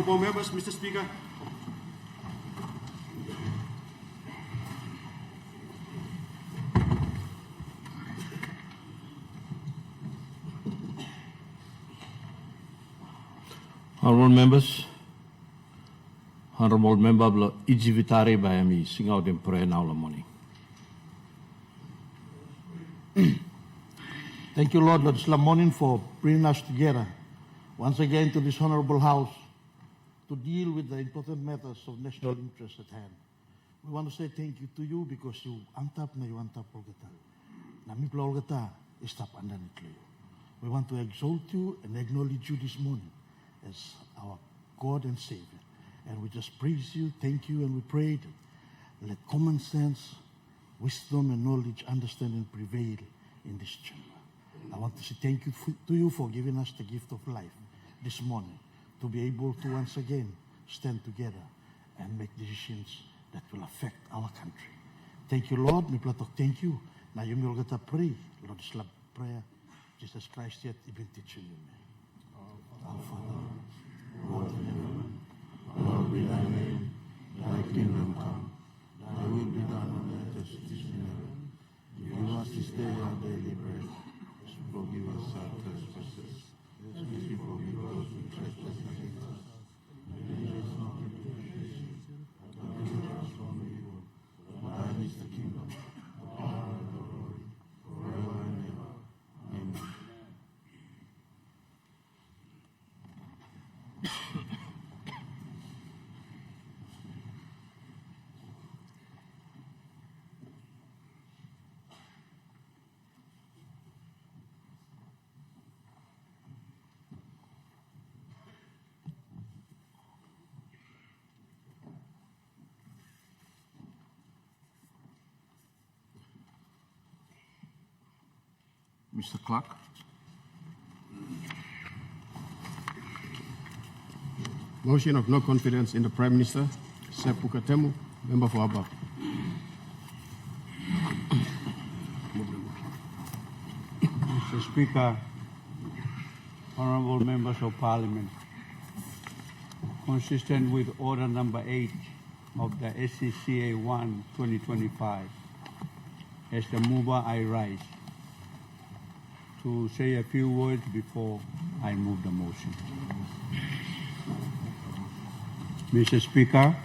Honourable members, Mr. Speaker. Honourable members, Honourable member blo ijivitari by me sing out in prayer now the morning. Thank you, Lord, this morning for bringing us together once again to this honorable house to deal with the important matters of national interest at hand. We want to say thank you to you because you antap na you antap olgata. Nami pula olgata istap andan itlo. We want to exalt you and acknowledge you this morning as our God and Savior. And we just praise you, thank you, and we pray that let common sense, wisdom, and knowledge, understanding prevail in this chamber. I want to say thank you to you for giving us the gift of life this morning to be able to once again stand together and make decisions that will affect our country. Thank you, Lord. Mi platok thank you. Na yumi olgata pray, Lord, this love prayer, Jesus Christ yet ibn teaching you. Our Father, who art in heaven, hallowed be thy name. Thy kingdom come. Thy will be done on earth as it is in heaven. Give us this day our daily bread. Forgive us our trespasses, as we forgive those who trespass against us. Lead us not into temptation, but deliver us from evil. For thine is the kingdom, the power, and the glory, forever and ever. Amen. Mr. Clark. Motion of no confidence in the Prime Minister, Sepu Katemu, member for Abba. Mr. Speaker, honorable members of Parliament, consistent with Order Number 8 of the SCCA 1 2025, as the mover I rise to say a few words before I move the motion. Mr. Speaker,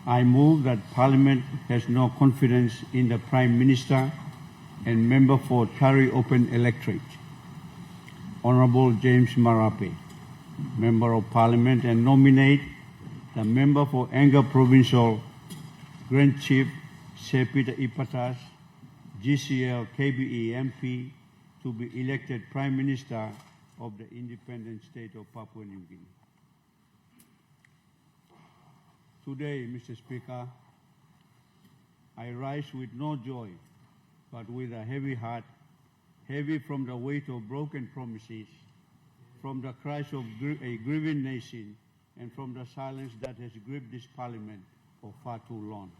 I move that Parliament has no confidence in the Prime Minister and member for Tari Open Electorate, Honorable James Marape, Member of Parliament, and nominate the member for Enga Provincial, Grand Chief Sepita Ipatas, GCL KBE MP, to be elected Prime Minister of the independent state of Papua New Guinea. Today, Mr. Speaker, I rise with no joy, but with a heavy heart, heavy from the weight of broken promises, from the cries of a grieving nation, and from the silence that has gripped this Parliament for far too long.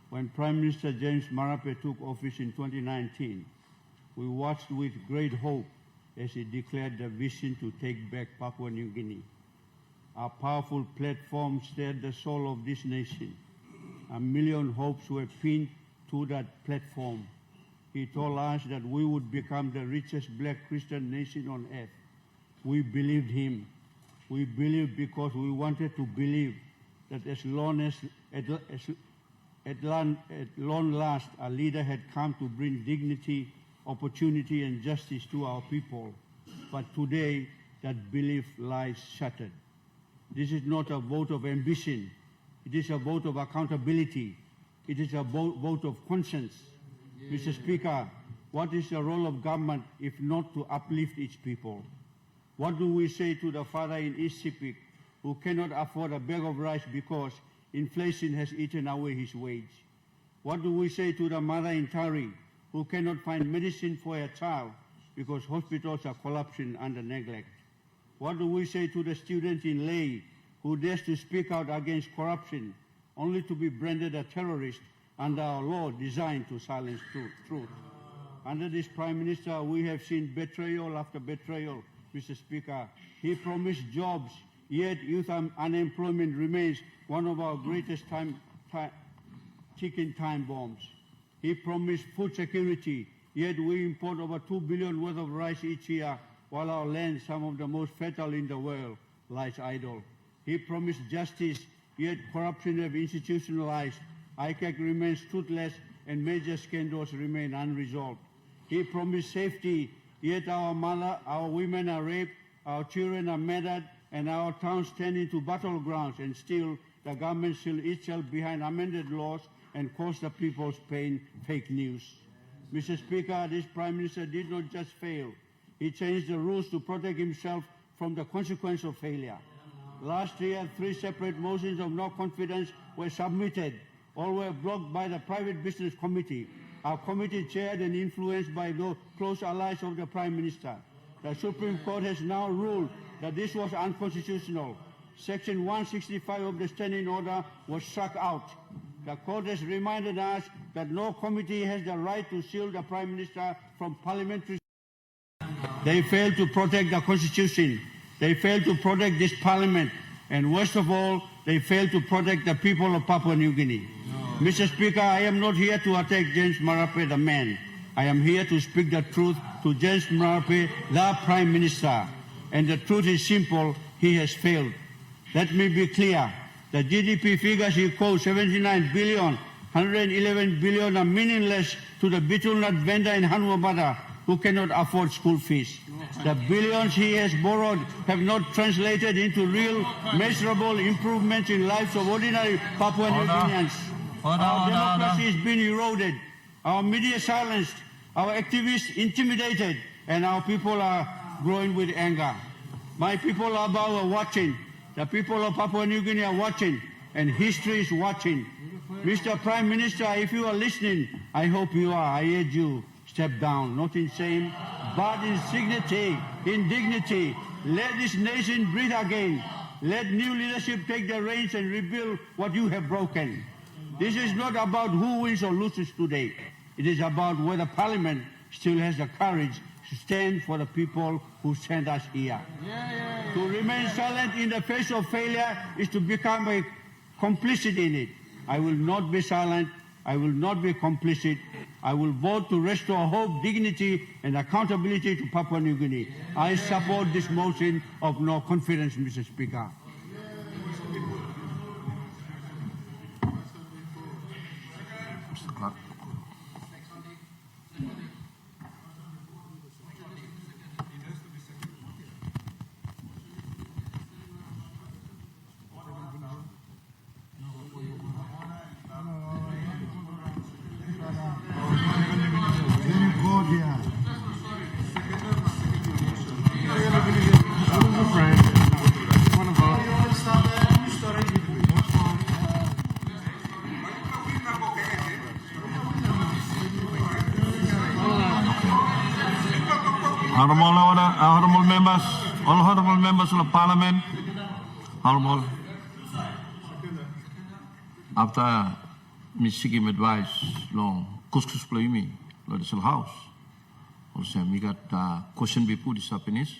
When Prime Minister James Marape took office in 2019, we watched with great hope as he declared the vision to take back Papua New Guinea. Our powerful platform stirred the soul of this nation. A million hopes were pinned to that platform. He told us that we would become the richest black Christian nation on earth. We believed him. We believed because we wanted to believe that at long last, a leader had come to bring dignity, opportunity, and justice to our people. But today, that belief lies shattered. This is not a vote of ambition. It is a vote of accountability. It is a vote of conscience. Mr. Speaker, what is the role of government if not to uplift its people? What do we say to the father in East Sepik who cannot afford a bag of rice because inflation has eaten away his wage? What do we say to the mother in Tari who cannot find medicine for her child because hospitals are collapsing under neglect? What do we say to the student in Ley who dares to speak out against corruption only to be branded a terrorist under our law designed to silence truth? Under this Prime Minister, we have seen betrayal after betrayal, Mr. Speaker. He promised jobs, yet youth unemployment remains one of our greatest ticking time bombs. He promised food security, yet we import over 2 billion worth of rice each year, while our land, some of the most fertile in the world, lies idle. He promised justice, yet corruption have institutionalized. ICAC remains toothless and major scandals remain unresolved. He promised safety, yet our women are raped, our children are murdered, and our towns turn into battlegrounds, and still the government shields itself behind amended laws and cause the people's pain fake news. Mr. Speaker, this Prime Minister did not just fail. He changed the rules to protect himself from the consequence of failure. Last year, 3 separate motions of no confidence were submitted. All were blocked by the Private Business Committee, our committee chaired and influenced by the close allies of the Prime Minister. The Supreme Court has now ruled that this was unconstitutional. Section 165 of the Standing Order was struck out. The Court has reminded us that no committee has the right to shield the Prime Minister from parliamentary. They failed to protect the Constitution. They failed to protect this Parliament. And worst of all, they failed to protect the people of Papua New Guinea. No. Mr. Speaker, I am not here to attack James Marape, the man. I am here to speak the truth to James Marape, the Prime Minister. And the truth is simple, he has failed. Let me be clear. The GDP figures he quotes, 79 billion, 111 billion, are meaningless to the betel nut vendor in Hanwabada who cannot afford school fees. The billions he has borrowed have not translated into real, measurable improvements in lives of ordinary Papua New Guineans. Our democracy has been eroded, our media silenced, our activists intimidated, and our people are growing with anger. My people are watching. The people of Papua New Guinea are watching, and history is watching. Mr. Prime Minister, if you are listening, I hope you are. I urge you, step down, not in shame, but in dignity. Let this nation breathe again. Let new leadership take the reins and rebuild what you have broken. This is not about who wins or loses today. It is about whether Parliament still has the courage to stand for the people who sent us here. To remain silent in the face of failure is to become a complicit in it. I will not be silent. I will not be complicit. I will vote to restore hope, dignity, and accountability to Papua New Guinea. I support this motion of no confidence, Mr. Speaker. Honorable members of the Parliament, honorable, after me seeking advice, long kuskus play me, the house. Also, we got question before this happiness.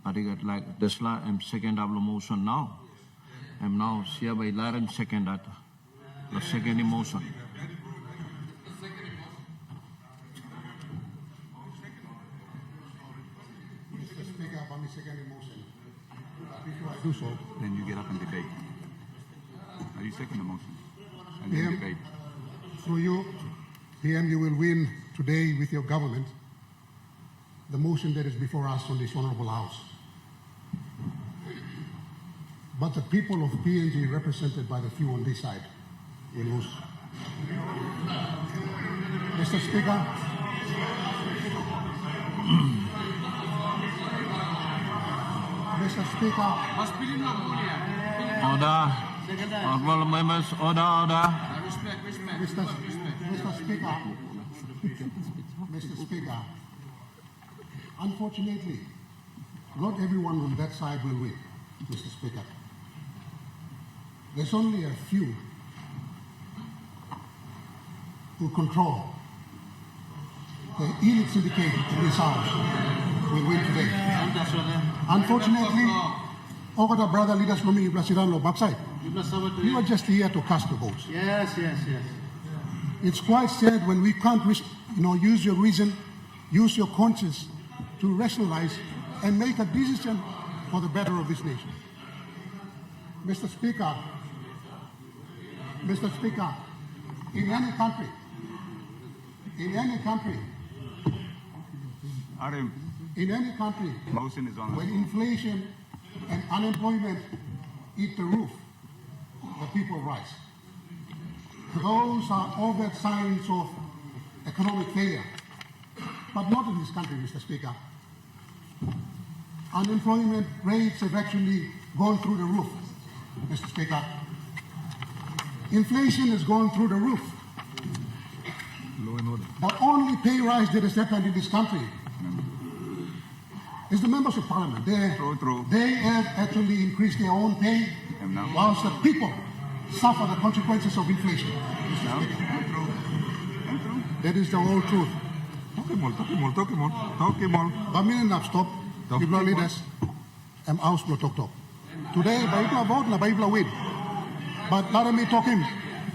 I got like Desla and second double motion now. I'm now here by Laren second that the second emotion. Second emotion. Before I do so, then you get up and debate. Are you second the motion? And then debate. Through you, PM, you will win today with your government the motion that is before us on this honorable house. But the people of PNG, represented by the few on this side, will lose. Mr. Speaker, Mr. Speaker. Order. Honorable members, order. Mr. Speaker, unfortunately, not everyone on that side will win, Mr. Speaker. There's only a few who control the elite syndicate in this house will win today. Unfortunately, Ogada brother leaders from me, Blasidano backside. You are just here to cast your votes. Yes. It's quite sad when we can't, use your reason, use your conscience to rationalize and make a decision for the better of this nation. Mr. Speaker, in any country, Motion is on. when inflation and unemployment eat the roof, the people rise. Those are overt signs of economic failure, but not in this country, Mr. Speaker. Unemployment rates have actually gone through the roof, Mr. Speaker. Inflation has gone through the roof. Law and order. The only pay rise that has happened in this country is the members of parliament. They have actually increased their own pay, whilst the people suffer the consequences of inflation. That is the whole truth. Talk him all. Kami na stop. People leaders, house talk. Today, Baibla vote na Baibla win. But let me talk him.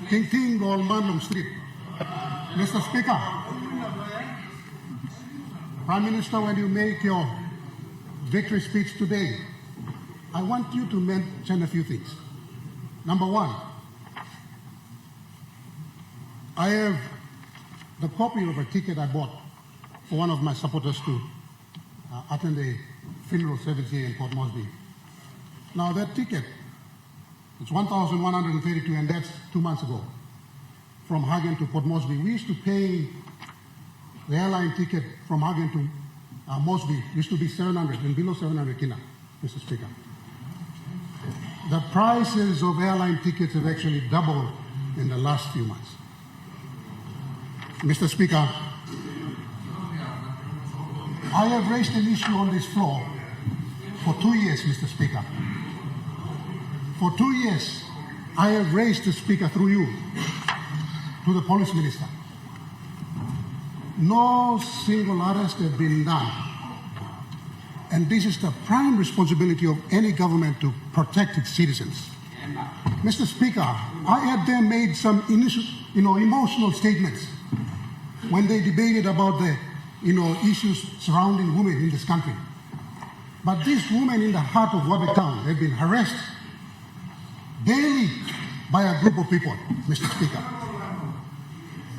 Ting all man on street. Mr. Speaker, Prime Minister, when you make your victory speech today, I want you to mention a few things. Number one, I have the copy of a ticket I bought for one of my supporters to attend a funeral service here in Port Moresby. Now that ticket, it's 1,132, and that's 2 months ago. From Hagen to Port Moresby, we used to pay the airline ticket from Hagen to Moresby used to be 700 and below 700 kina, Mr. Speaker. The prices of airline tickets have actually doubled in the last few months. Mr. Speaker, I have raised an issue on this floor for 2 years, Mr. Speaker. For 2 years, I have raised the Speaker through you to the Police Minister. No single arrest has been done. And this is the prime responsibility of any government to protect its citizens. Mr. Speaker, I had them made some initial, emotional statements when they debated about the issues surrounding women in this country. But these women in the heart of Wabe town have been harassed daily by a group of people, Mr. Speaker.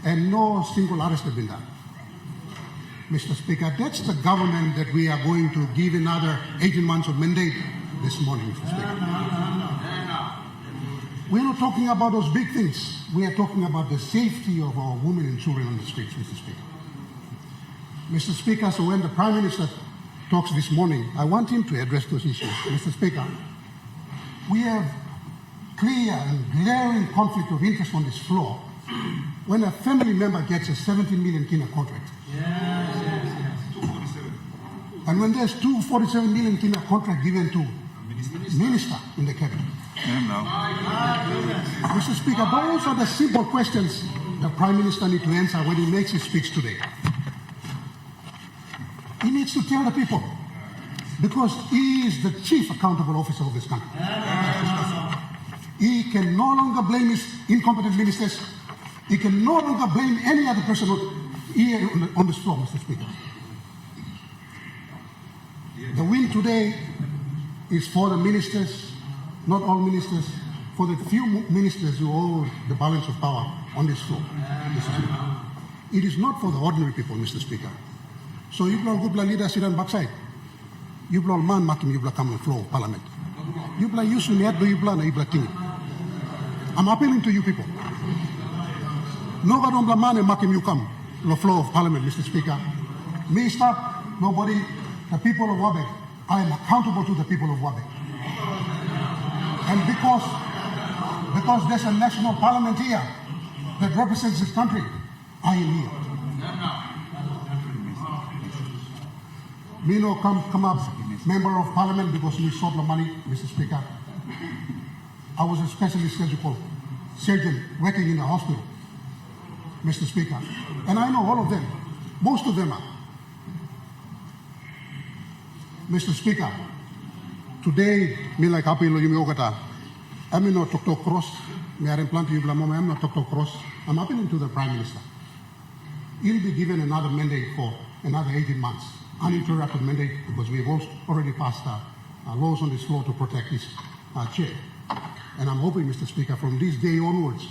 And no single arrest has been done. Mr. Speaker, that's the government that we are going to give another 18 months of mandate this morning, Mr. Speaker. We're not talking about those big things. We are talking about the safety of our women and children on the streets, Mr. Speaker. Mr. Speaker, so when the Prime Minister talks this morning, I want him to address those issues. Mr. Speaker, we have clear and glaring conflict of interest on this floor when a family member gets a 17 million kina contract. Yes. 247. And when there's 247 million kina contract given to minister in the cabinet. Mr. Speaker, those are the simple questions the Prime Minister needs to answer when he makes his speech today. He needs to tell the people, because he is the chief accountable officer of this country. He can no longer blame his incompetent ministers. He can no longer blame any other person here on this floor, Mr. Speaker. The win today is for the ministers, not all ministers, for the few ministers who hold the balance of power on this floor, Mr. Speaker. It is not for the ordinary people, Mr. Speaker. So you blow good leaders sit on backside. You blow man makim, you blow come on the floor of Parliament. You blow use me at you blow na you blow king. I'm appealing to you people. Nobody on the man and makim you come on the floor of Parliament, Mr. Speaker. Me stop, nobody, the people of Wabe. I am accountable to the people of Wabe. And because there's a national parliament here that represents this country, I am here. Me no come up member of parliament because we sought the money, Mr. Speaker. I was a specially surgical surgeon working in the hospital, Mr. Speaker. And I know all of them. Most of them are. Mr. Speaker, today, me like happy lo yumi ogata. I'm not talk cross. Me are implanting you mama. I'm not talk cross. I'm appealing to the Prime Minister. He'll be given another mandate for another 18 months. Uninterrupted mandate, because we have already passed laws on this floor to protect his chair. And I'm hoping, Mr. Speaker, from this day onwards,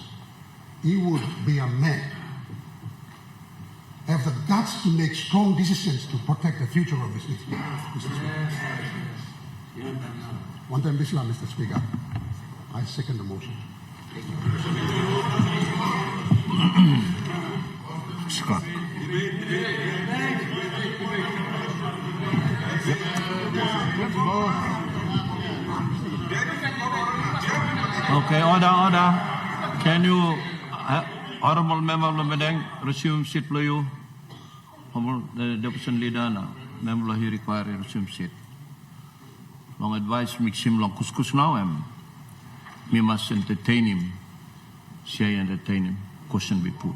he would be a man, have the guts to make strong decisions to protect the future of this nation, Mr. Speaker. One time Bisla, Mr. Speaker. I second the motion. Scott. Okay, order. Can you, Honorable Member of the meeting, resume seat, please? Honorable the opposition leader, member he require resume seat. Long advice mix him long kuskus now, we must entertain him. Say entertain him. Question be put.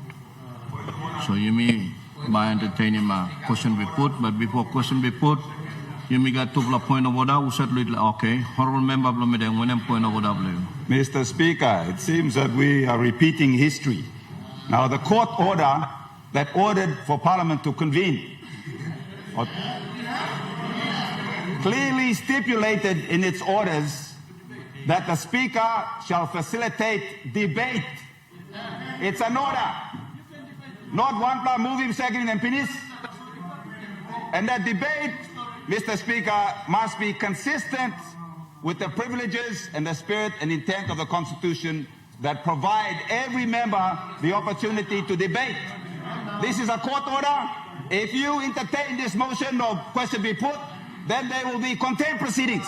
So you may by entertain him question be put, but before question be put, you may get 2 point of order. Okay, Honorable Member of the meeting, 1 point of order. Mr. Speaker, it seems that we are repeating history. Now, the court order that ordered for Parliament to convene clearly stipulated in its orders that the Speaker shall facilitate debate. It's an order, not one plus move him, second and finish. And that debate, Mr. Speaker, must be consistent with the privileges and the spirit and intent of the Constitution that provide every member the opportunity to debate. This is a court order. If you entertain this motion or question be put, then there will be contempt proceedings.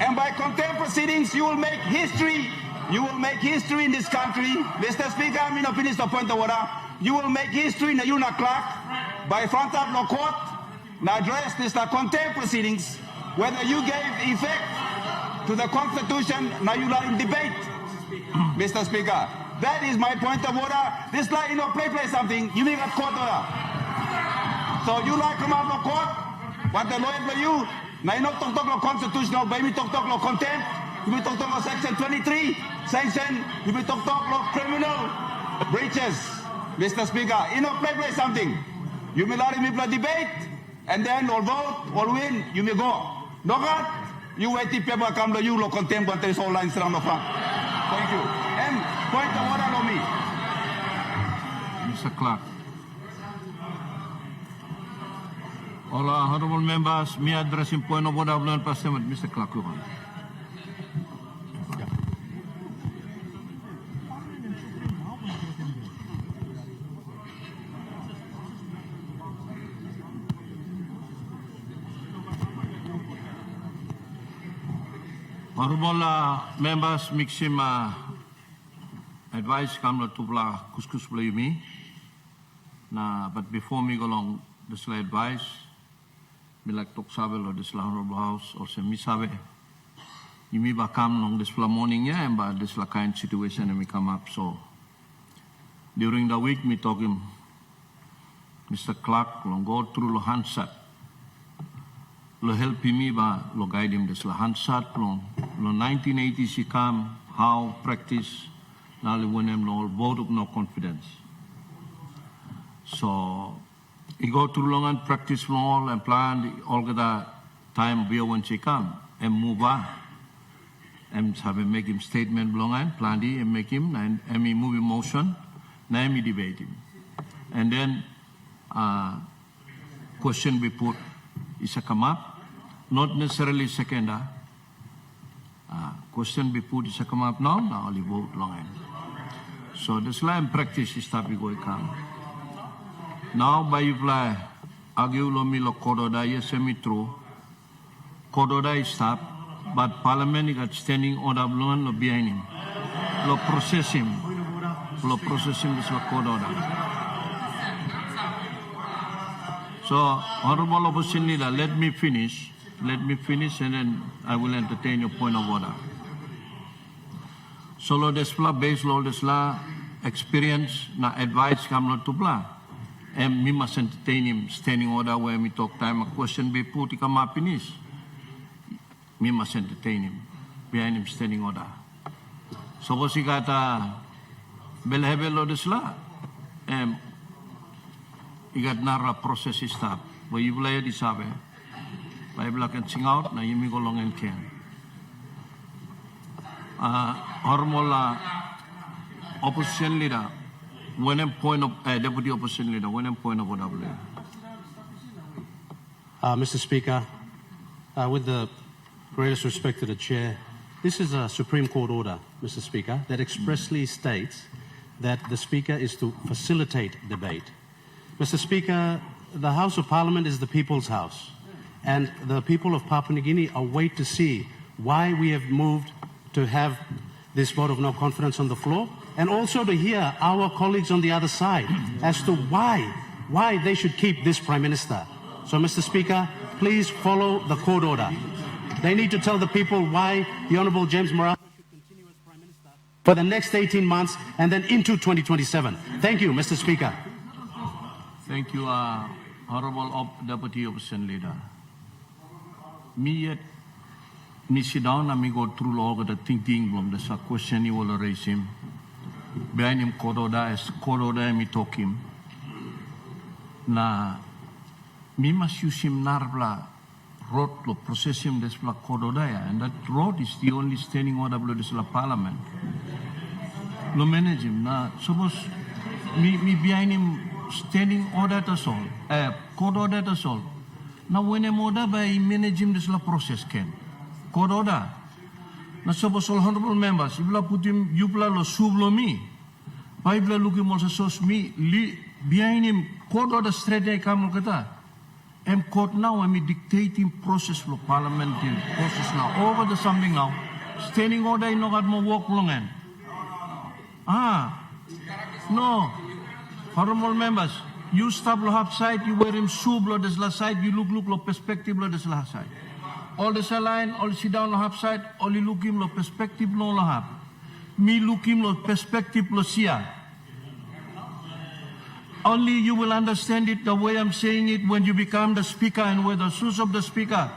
And by contempt proceedings, you will make history. You will make history in this country. Mr. Speaker, I'm going to finish the point of order. You will make history in the UNA clerk by front of the court. Now address this the contempt proceedings, whether you gave effect to the Constitution, now you are in debate. Mr. Speaker, that is my point of order. This like, play something, you make a court order. So you like come out of court, what the lawyer for you, now you not talk of constitutional, but you talk of contempt, you talk of section 23, sanction, you talk of criminal breaches. Mr. Speaker, play something. You may allow me to debate, and then or vote or win, you may go. No God, you wait till people come to you, contempt, but there's all lines around the front. Thank you. And point of order on me. Mr. Clark. All honorable members, me addressing point of order of learned Parliament, Mr. Clark. Honorable members, mix him advice come to blah kuskus play me. Nah, but before me go along, this advice, me like talk sabe or this honorable house or say me sabe. You may come on this morning, yeah, and but this kind situation and me come up. So during the week, me talk him, Mr. Clark, long go through the handset. Lo help me ba lo guide him this la hansat lo 1980 he come how practice na le when him lo vote of no confidence. So he go through long and practice long and plan all the time be when she come and move on and have him make him statement long and plan and make him and me move motion na me debate him and then question be put is a come up. Not necessarily second. Question be put is a come up now only vote long end. So this line practice is start going come. Now by you fly argue lo mi lo kododa yes semi true. Kododa is stop, but Parliament got standing order lo behind him. Lo process him this lo kododa. So honorable opposition leader, let me finish and then I will entertain your point of order. So lo desla based lo desla experience na advice come not to blah. And we must entertain him standing order where we talk time a question be put to come up finish. We must entertain him behind him standing order. So was he got belhebe lo desla he got nara process stop where you play the sabe. Bible can sing out, na yumi go long and can. Hormola opposition leader, when a point of deputy opposition leader, when a point of order. Mr. Speaker, with the greatest respect to the Chair, this is a Supreme Court order, Mr. Speaker, that expressly states that the Speaker is to facilitate debate. Mr. Speaker, the House of Parliament is the people's house, and the people of Papua New Guinea await to see why we have moved to have this vote of no confidence on the floor, and also to hear our colleagues on the other side as to why they should keep this Prime Minister. So, Mr. Speaker, please follow the court order. They need to tell the people why the Honourable James Morales should continue as Prime Minister for the next 18 months and then into 2027. Thank you, Mr. Speaker. Thank you, Honourable Deputy Opposition Leader. Me sit down and me go through all the thinking from the question you will raise him. Behind him, court order, me talk him. Na, me must use him narbla road to process him this court order, and that road is the only standing order below this Parliament. Lo manage him. Na, suppose me behind him standing order that's all, court order that's all. Now when I'm order by manage him this process can. Court order. Na suppose all honorable members, if you put him, you lo sublo me. Why you look him also so me behind him court order straight I come kata. I'm court now. I'm dictating process for parliamentary process now. Over the something now. Standing order in no got more work long end. No. Honorable members, you stop lo half side. You wear him sub lo this last side. You look lo perspective lo this last side. All this line, all sit down lo half side, all you look him lo perspective lo half. Me look him lo perspective lo sia. Only you will understand it the way I'm saying it when you become the speaker and with the shoes of the speaker.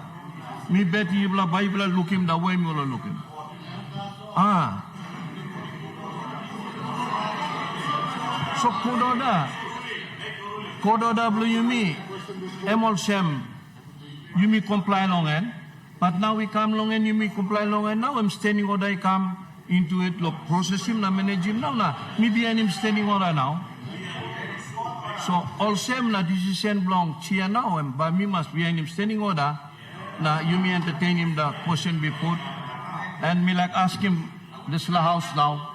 Me bet you will Bible look him the way me will look him. So kododa blue you me. Emol Shem, you me comply long end. But now we come long and you me comply long and now I'm standing order I come into it, look, process him, na manage him now. Me behind him standing order now. So all same na decision belong chia now and by me must behind him standing order. Now you may entertain him the question be put and me like ask him this la house now.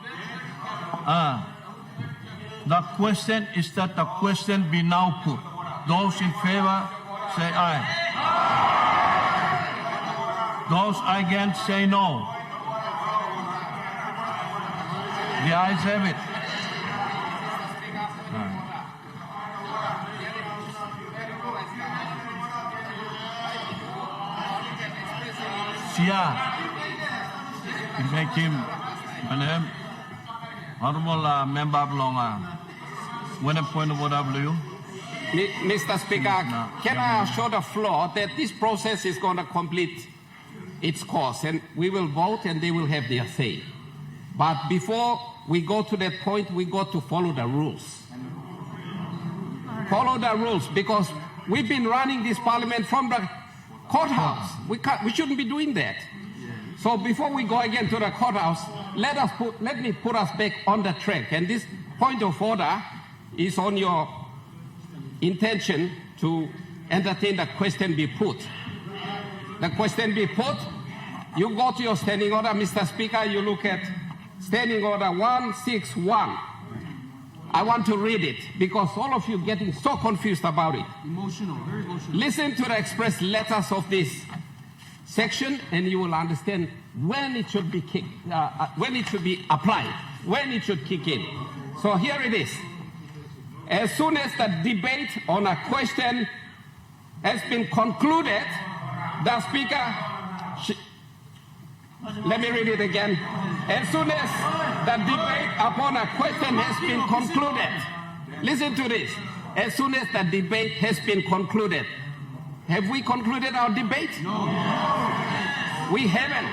The question is that the question be now put. Those in favor say aye. Those against say no. The ayes have it. Make him and honorable member belong. When a point of order, Mr. Speaker, can I assure the floor that this process is going to complete its course and we will vote and they will have their say. But before we go to that point, we got to follow the rules. Follow the rules because we've been running this parliament from the courthouse. We shouldn't be doing that. So before we go again to the courthouse, let me put us back on the track. And this point of order is on your intention to entertain the question be put. The question be put, you go to your standing order, Mr. Speaker, you look at standing order 161. I want to read it because all of you getting so confused about it. Emotional, very emotional. Listen to the express letters of this section and you will understand when it should be when it should be applied, when it should kick in. So here it is. As soon as the debate on a question has been concluded, the Speaker, let me read it again. As soon as the debate upon a question has been concluded, listen to this. As soon as the debate has been concluded, have we concluded our debate? No. We haven't.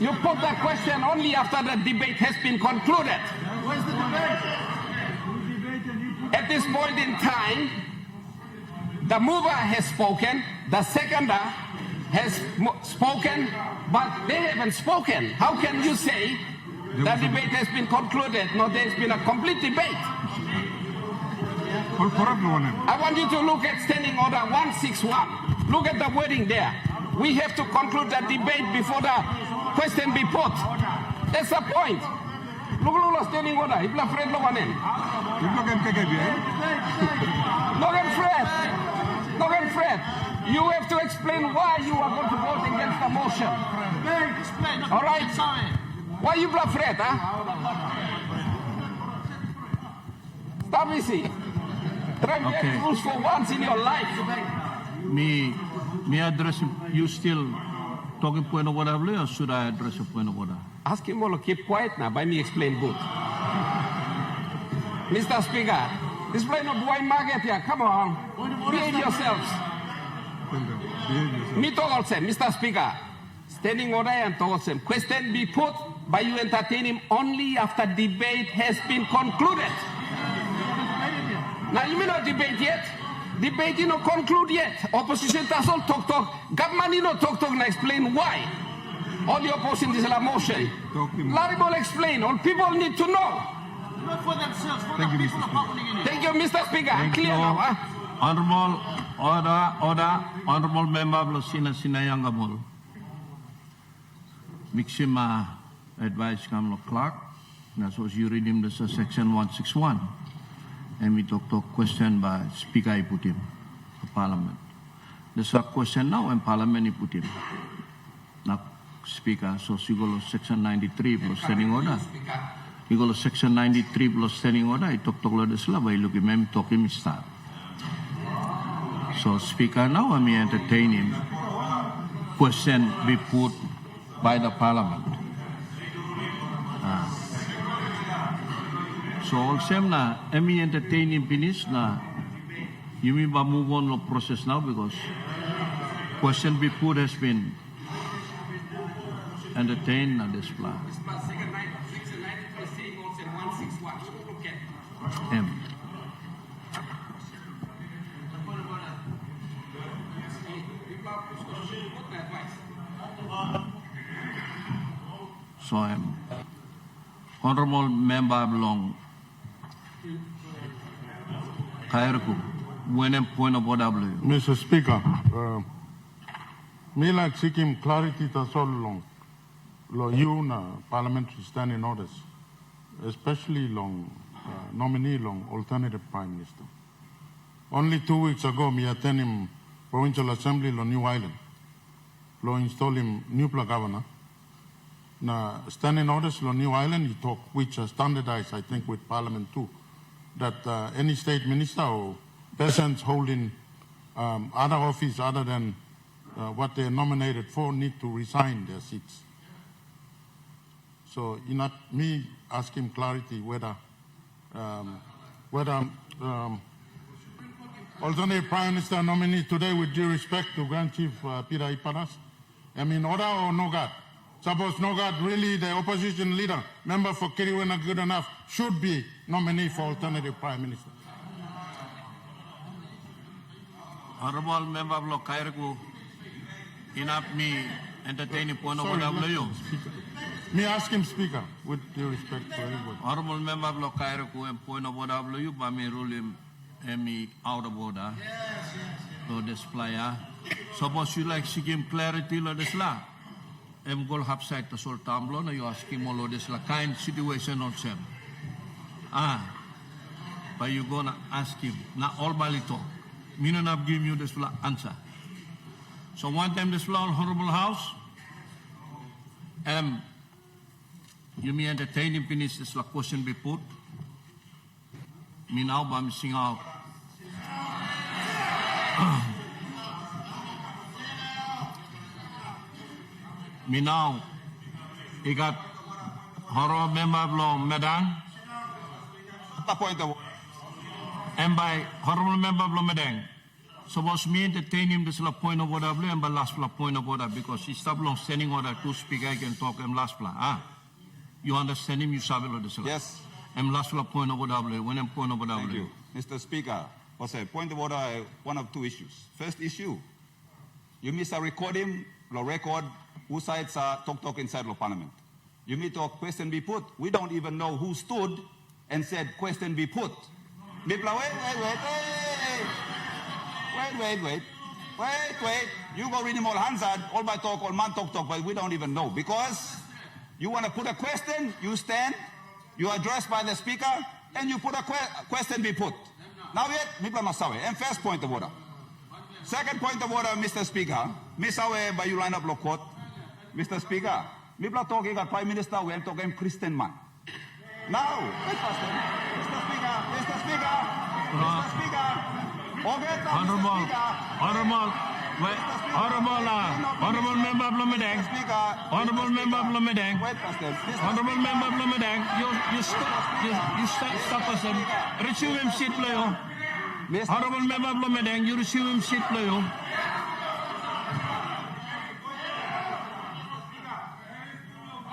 You put the question only after the debate has been concluded. Where's the debate? At this point in time, the mover has spoken, the seconder has spoken, but they haven't spoken. How can you say the debate has been concluded? No, there's been a complete debate. I want you to look at standing order 161. Look at the wording there. We have to conclude the debate before the question be put. That's the point. Look, standing order. If la friend loganen. Logan Fred. You have to explain why you are going to vote against the motion. All right. Why you bluff Fred, huh? Stop easy. Try to get rules for once in your life. Me address you still talking point of order, or should I address a point of order? Ask him all to keep quiet now. By me explain both. Mr. Speaker, display no boy market here. Come on. Behave yourselves. Me talk also, Mr. Speaker. Standing order and talk also. Question be put by you entertain him only after debate has been concluded. Now you may not debate yet. Debate you not conclude yet. Opposition does all talk. Government you not talk and explain why. All the opposition is a motion. Larry will explain. All people need to know. Not for themselves, for the people of Papua New Guinea. Thank you, Mr. Speaker. I'm clear now. Huh? Honorable member of Sinayangabol. Mixima advice come clerk. That's what you read him this section 161. And we talk question by Speaker I put him for Parliament. There's a question now and Parliament I put him. Now Speaker, so you go to section 93 plus standing order. You go to section 93 plus standing order. I talk this la by looking me talk him start. So Speaker now I may entertain him. Question be put by the Parliament. So all same na, I entertain him finish na. You may move on the process now because question be put has been entertained na this plan. So I'm honorable member belong Kairku, when point of order. Mr. Speaker, me like seeking clarity to so long. You na parliamentary standing orders, especially long nominee long alternative prime minister. Only 2 weeks ago, me attend him provincial assembly lo New Island. Lo install him new governor. Na standing orders lo New Island, you talk which are standardized, I think, with Parliament too, that any state minister or persons holding other office other than what they're nominated for need to resign their seats. So you not me asking clarity whether alternative prime minister nominee today, with due respect to Grand Chief Peter Iparas, order or no God? Suppose Nogat really the opposition leader, member for Kiriwena good enough, should be nominee for alternative prime minister. Honorable member of Kairku, enough me entertaining point of order. Me ask him, Speaker, with due respect to everybody. Honorable member of Kairku and point of order, but me rule him and me out of order. So display. Suppose you like seeking clarity lo this la. I'm going to have side to Sol Tamblo, na you ask him all this la kind situation on sem. But you gonna ask him, na all balito. Me not give you this answer. So one time this honorable house, you may entertain him finish this question be put. Me now by missing out. Me now, he got honorable member of law, Madang. And by honorable member of law, Madang. Suppose me entertain him this point of order and by last point of order because he stopped long standing order to speak. I can talk him last plan. You understand him? You sabi lo this. Yes. I'm last point of order when I'm point of order. Thank you, Mr. Speaker. Also, point of order. One of two issues. First issue, you miss a recording, the record. Who sides talk inside the Parliament? You may talk question be put. We don't even know who stood and said question be put. Mipla, wait. You go read him all Hansard, all by talk, all man talk, but we don't even know. Because you want to put a question, you stand, you are addressed by the speaker, and you put a question be put. Now yet, Mipla Masawe, and first point of order. Second point of order, Mr. Speaker, Misawe by you line up law court. Mr. Speaker, Mipla talking about Prime Minister, we are talking Christian man. Now, Mr. Speaker, Honorable Member of Lumedang, Honorable Member of Lumedang, Honorable Member of Lumedang, you stop us and resume him seat, player. Honorable Member of Lumedang, you resume him seat, player.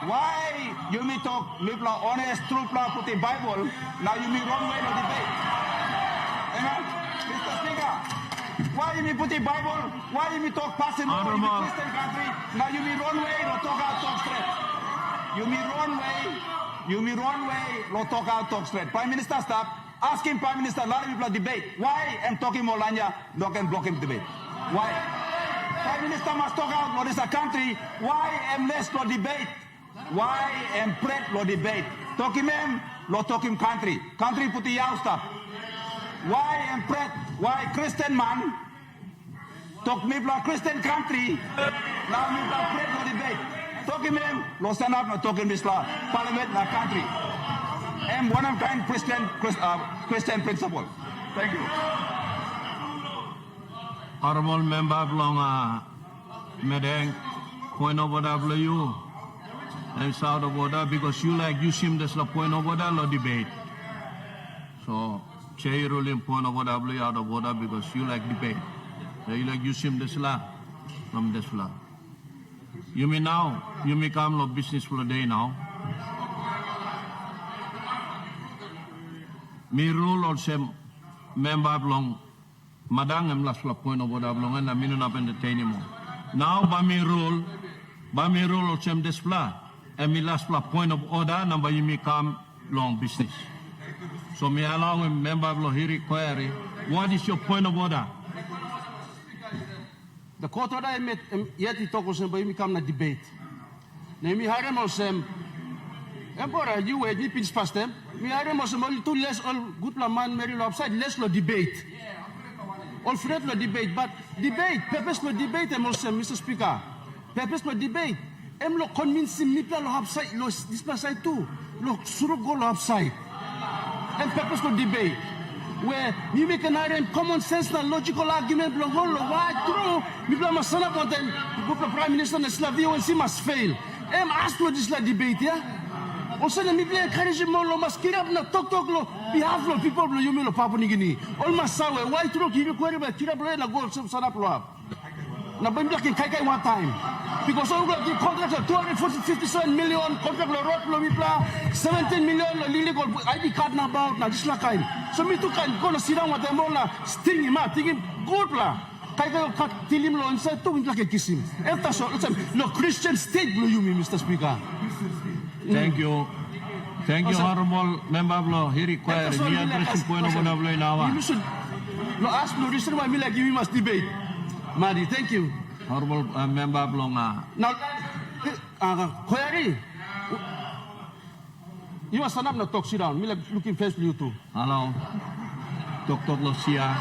Why you me talk, Mipla honest, true pla put the Bible, now you me wrong way of debate. Mr. Speaker, why you me put the Bible, why you me talk passing over in the Christian country, now you me wrong way, no talk out, talk straight. You me wrong way, no talk out, talk straight. Prime Minister stop, asking Prime Minister, a lot of people debate. Why am talking Molanya, no can block him debate? Why? Prime Minister must talk out what is a country, why am less no debate? Why am pret lo debate? Talking him, lo talking country. Country put the yaw stuff. Why am pret? Why Christian man? Talk me bla Christian country. Now me bla pret lo debate. Talking him, lo stand up no talking this law. Parliament na country. Am one of kind Christian principle. Thank you. Honorable Member of Long Medang, point of order you. And it's out of order because you seem there's a point of order, no debate. So, Chair ruling point of order, out of order because you like debate. So you seem this law, from this law. You may now, you may come no business for the day now. Me rule also member belong, Madang and last point of order belong and I mean not entertain anymore. Now, by me rule also this law. And my last point of order, number you may come long business. So me along with member of Lohiri query, what is your point of order? The court order I met yet he talk also but you come na debate. Na mi harem also embora you were deep in past them. Mi harem also only two less all good man Mary upside less lo debate. All friend lo debate, but debate, purpose lo debate also Mr. Speaker. Purpose lo debate. Em lo convince me lo upside lo this side too. Lo suru go lo upside. And purposeful debate where you make an iron common sense and logical argument lo why true me bla masana about them the Prime Minister na Slavio and must fail. Em ask lo this la debate yeah. Also me bla encourage mo lo mas kirap na talk lo behalf lo people lo yumi lo Papua New Guinea. All masawe why true you query ba kirap lo na go sana lo na ba mi kai one time. Because all the contracts are 257 million, contract lo road lo mipla, 17 million lo illegal ID card na about na just la kind. So me too can go na sit down with them all na sting him out, thinking good la. Kaya ka tilim lo inside to mipla ke kisim. After so, no Christian state lo you me, Mr. Speaker. Thank you. Thank you, Honorable Member of Law. Here require me addressing point of order now. You should no ask no reason why me like you must debate. Madi, thank you. Honorable Member of Long. Now, query. You must stand up now talk, sit down. Me like looking face you too. Hello. Talk Lucia.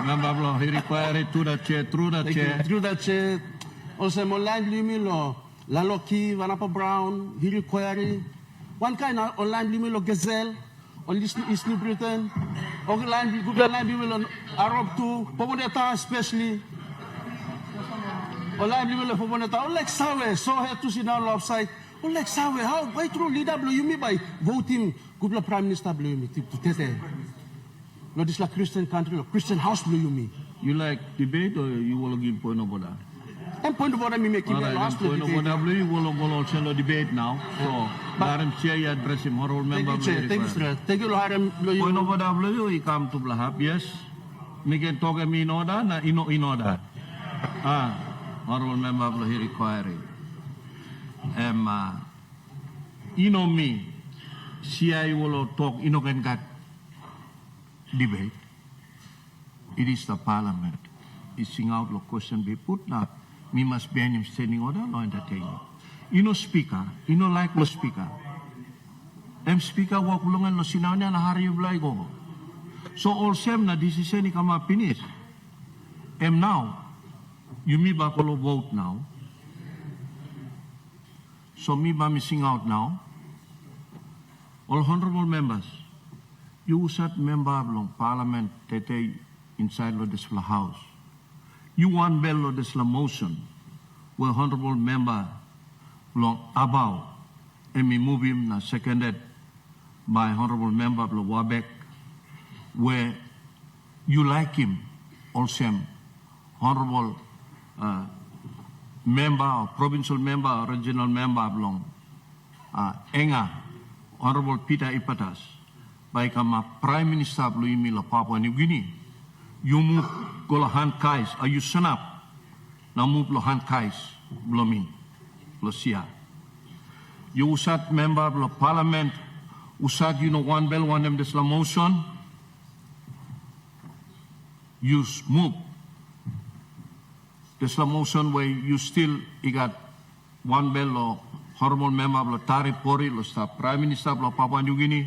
Member of Law, he require to the chair, through the chair. Also, my line limit law, Laloki, Vanapa Brown, he require one kind of online limit law Gazelle, on this East New Britain, online, good line limit on Arab too, Poboneta especially. Online limit for Poboneta, all like Sawe, so had to sit down offside. All like Sawe, how, why true leader blow you me by voting, good Prime Minister blow me to Tete. No, this like Christian country, or Christian house blow you me. You like debate or you will give point of order? And point of order me making me last point of order, you will also debate now. So, Madam Chair, you address him, Honorable Member. Thank you, sir. Thank you, Harem. Point of order, you come to Blahab, yes. Me can talk me in order, na in order. Honorable Member, he requiring. You know me, CI will talk, you know, can cut. debate. It is the Parliament. It's sing out the question be put now. Me must be in standing order, no entertaining. You know, speaker, you know, like the speaker. Speaker, walk along and sit down and hurry you like go. So all same na decision ni kama finish. Now, you me back all vote now. So me ba missing out now. All honorable members, you said member of Parliament tete inside of this house. You want bell of this motion, where honorable member long about, and me move him na seconded by honorable member of Wabek, where you like him, also honorable member or provincial member or regional member of long Enga, honorable Peter Ipatas, by kama Prime Minister of Papua New Guinea. You move go hand kais, are you son up? Now move lo hand kais, blomi, lo sia. You usat member of the Parliament, usat you know one bell, one them this la motion. You move this la motion where you still you got one bell or honorable member of the Tari Pori, lo sta Prime Minister of Papua New Guinea.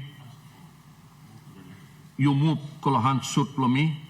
You move ko hand suit blomi.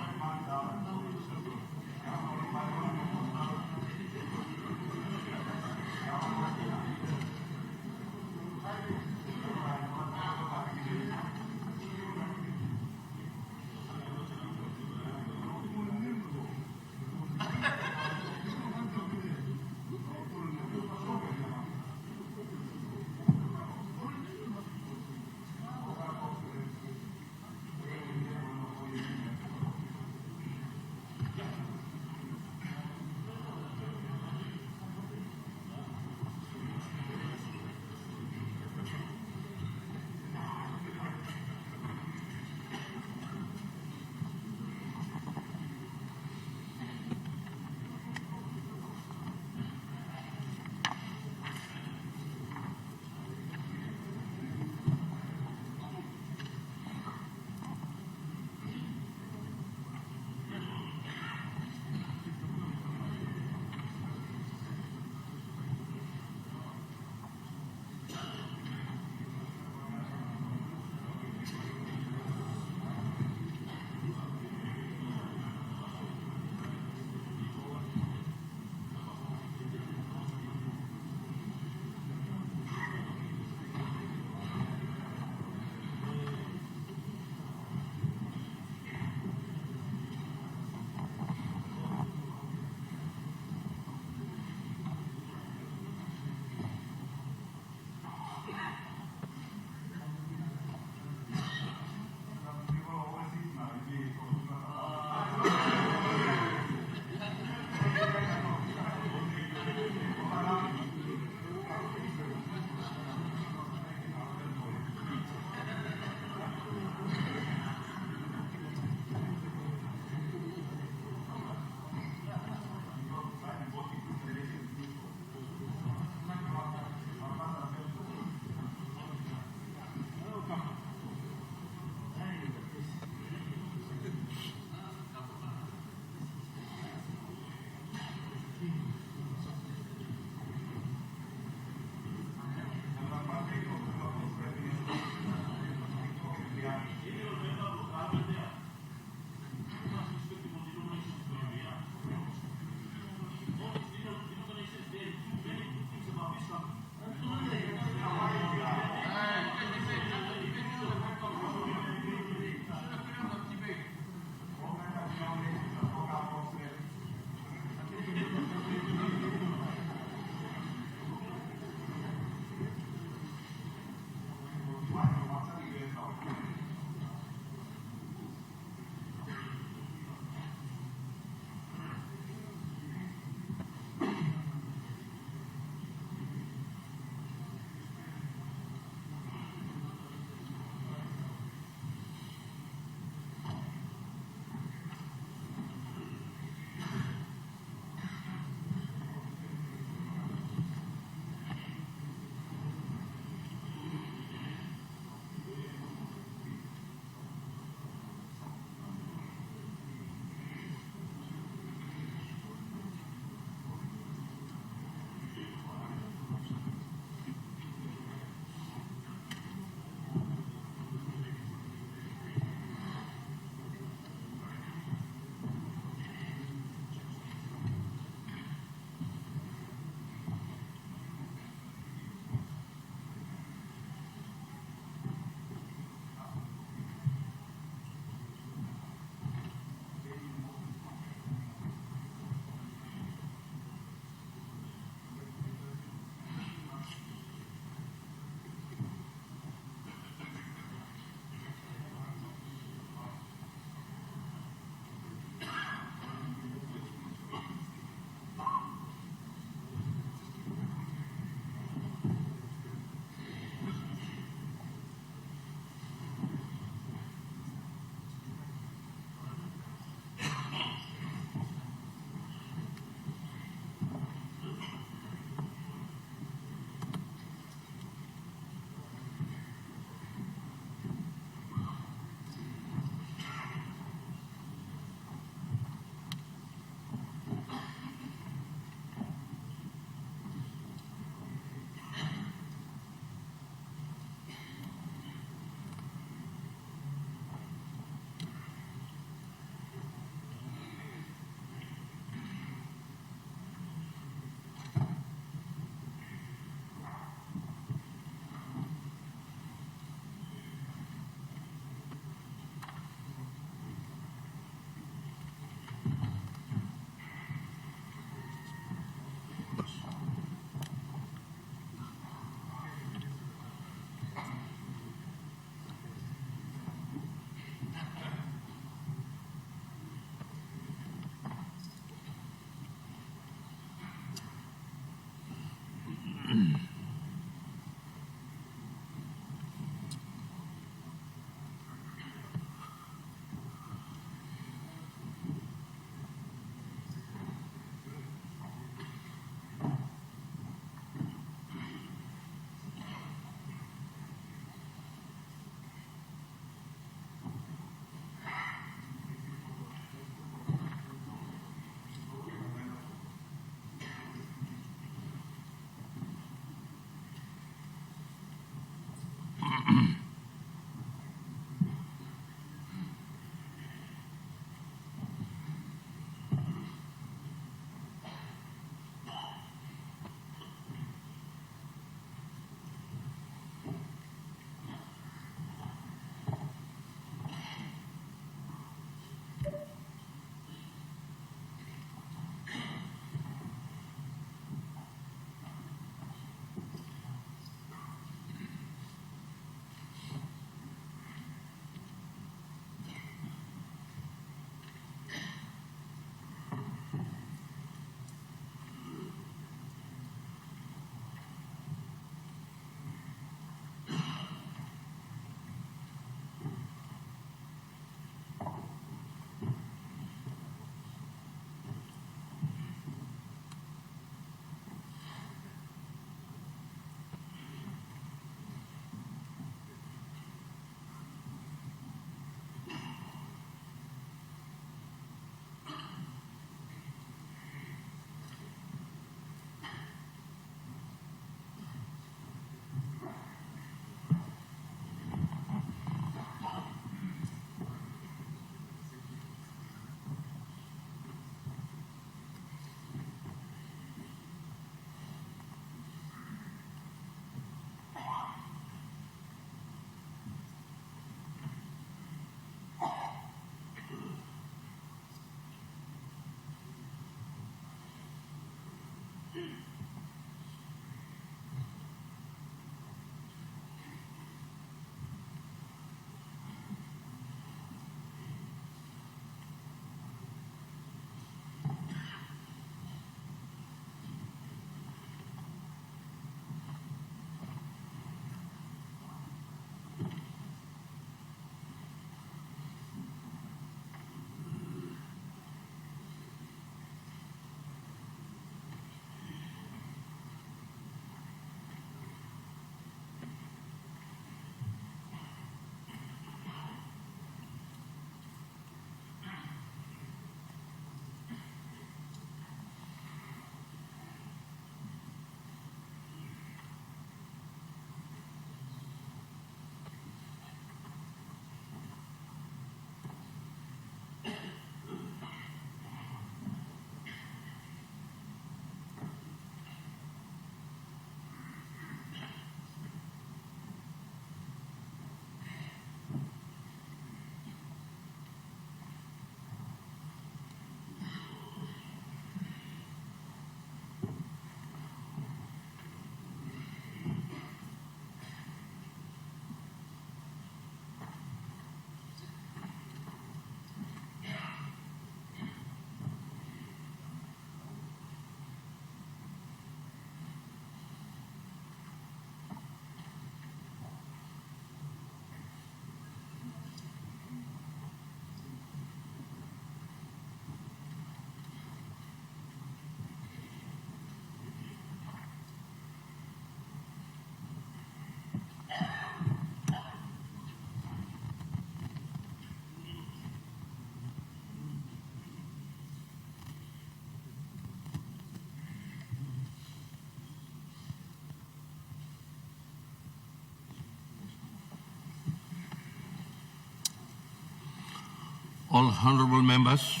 All honorable members,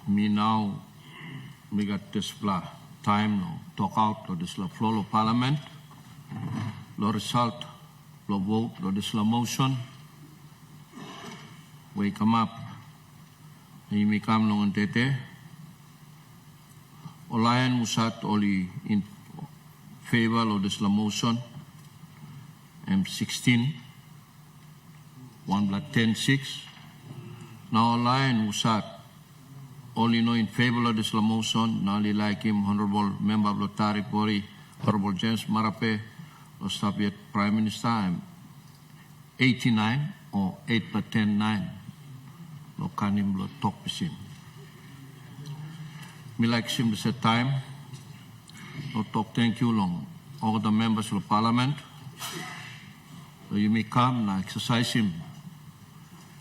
me now we got this time no talk out to this floor of Parliament, the result, the vote, this motion. We come up, we come no tete. Olayan musat only in favor of this motion. M16, 1-10-6. Now Olayan musat only no in favor of this motion. Now like him, Honorable Member of the Taripori, Honorable James Marape, or Soviet Prime Minister, 89 or 8-10-9. Lo kanim lo talk pisin. Me like him this time. Lo talk thank you long. All the members of the Parliament. So you may come na exercise him.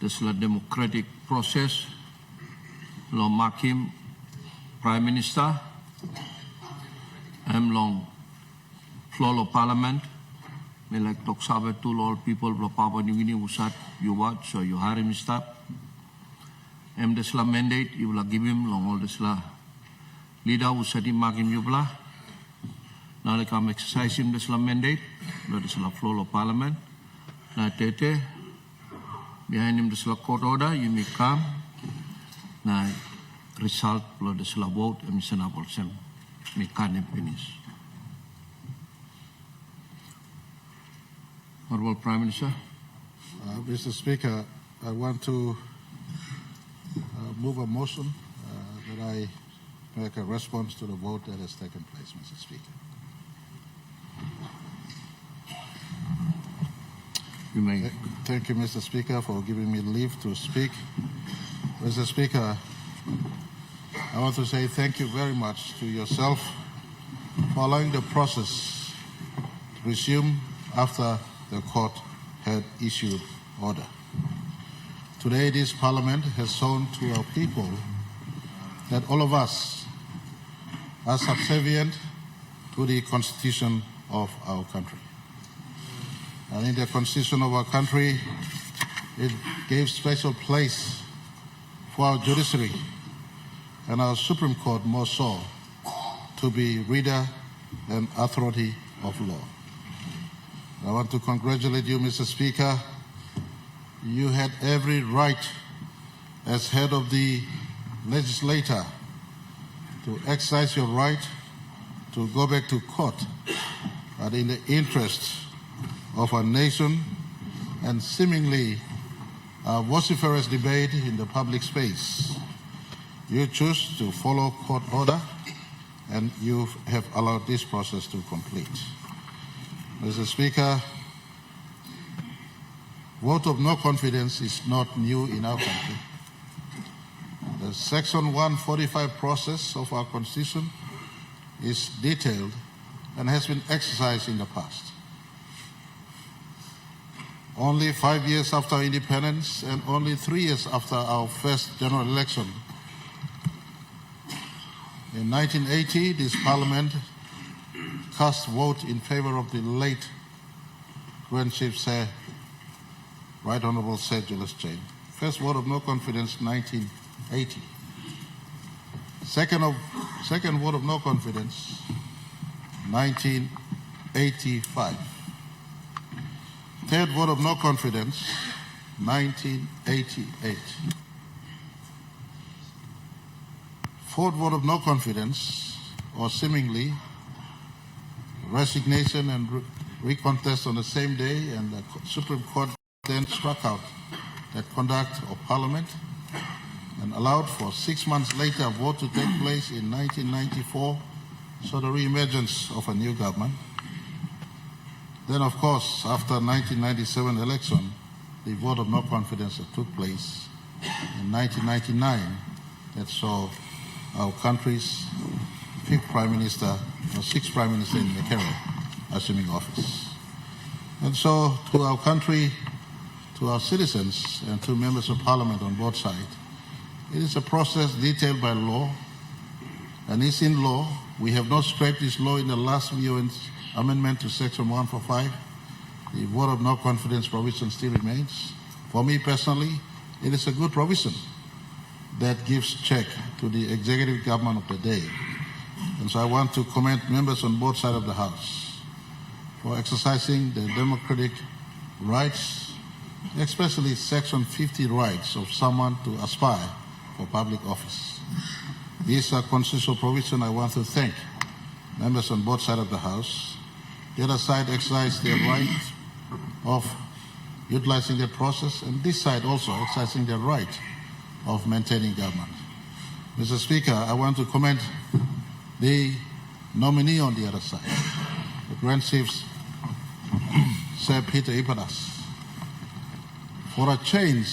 This is a democratic process. Lo mark him Prime Minister. I'm long floor of Parliament. may like talk sabe to all people of Papua New Guinea who sat you watch or you hire him stop. This la mandate, you will give him long all this la. Leader who said him mark him you blah. Now they come exercise him this la mandate, this la floor of Parliament. Now tete, behind him this la court order, you may come. Now result of this la vote, and Mr. Nabolsem, may can't finish. Honorable Prime Minister. Mr. Speaker, I want to move a motion that I make a response to the vote that has taken place, Mr. Speaker. You may. Thank you, Mr. Speaker, for giving me leave to speak. Mr. Speaker, I want to say thank you very much to yourself for allowing the process to resume after the court had issued order. Today, this Parliament has shown to our people that all of us are subservient to the Constitution of our country. And in the Constitution of our country, it gave special place for our judiciary and our Supreme Court more so to be reader and authority of law. I want to congratulate you, Mr. Speaker. You had every right as head of the legislature to exercise your right to go back to court, but in the interest of our nation and seemingly a vociferous debate in the public space, you choose to follow court order and you have allowed this process to complete. Mr. Speaker, vote of no confidence is not new in our country. The Section 145 process of our Constitution is detailed and has been exercised in the past. Only 5 years after independence and only 3 years after our first general election, in 1980, this Parliament cast vote in favor of the late Grand Chief Sir, Right Honorable Sir Julius Jane. First vote of no confidence, 1980. Second vote of no confidence, 1985. Third vote of no confidence, 1988. Fourth vote of no confidence, or seemingly resignation and recontest on the same day, and the Supreme Court then struck out that conduct of Parliament and allowed for 6 months later a vote to take place in 1994, so the re-emergence of a new government. Then, of course, after 1997 election, the vote of no confidence that took place in 1999 that saw our country's fifth Prime Minister, or sixth Prime Minister in the career, assuming office. And so to our country, to our citizens, and to members of Parliament on both sides, it is a process detailed by law, and it's in law. We have not scrapped this law in the last VON's amendment to Section 145. The vote of no confidence provision still remains. For me personally, it is a good provision that gives check to the executive government of the day. And so I want to commend members on both sides of the House for exercising their democratic rights, especially Section 50 rights of someone to aspire for public office. These are constitutional provisions. I want to thank members on both sides of the House. The other side exercised their right of utilizing the process, and this side also exercising their right of maintaining government. Mr. Speaker, I want to commend the nominee on the other side, the Grand Chief Sir Peter Ipadas. For a change,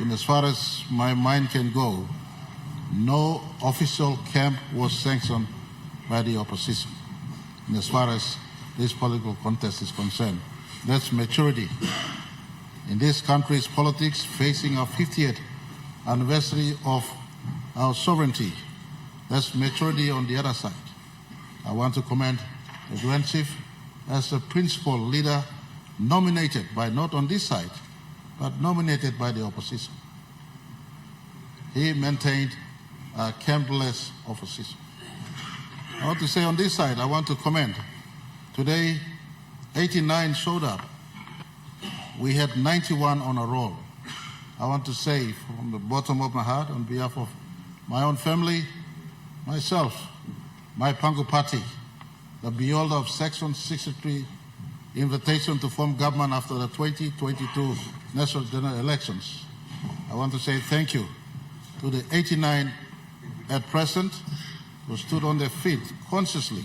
in as far as my mind can go, no official camp was sanctioned by the opposition. And as far as this political contest is concerned, that's maturity. In this country's politics, facing our 50th anniversary of our sovereignty, that's maturity on the other side. I want to commend the Grand Chief as a principal leader nominated by not on this side, but nominated by the opposition. He maintained a campless opposition. I want to say on this side, I want to comment. Today, 89 showed up. We had 91 on a roll. I want to say from the bottom of my heart, on behalf of my own family, myself, my Pangu party, the beholder of Section 63 invitation to form government after the 2022 national general elections. I want to say thank you to the 89 at present who stood on their feet consciously.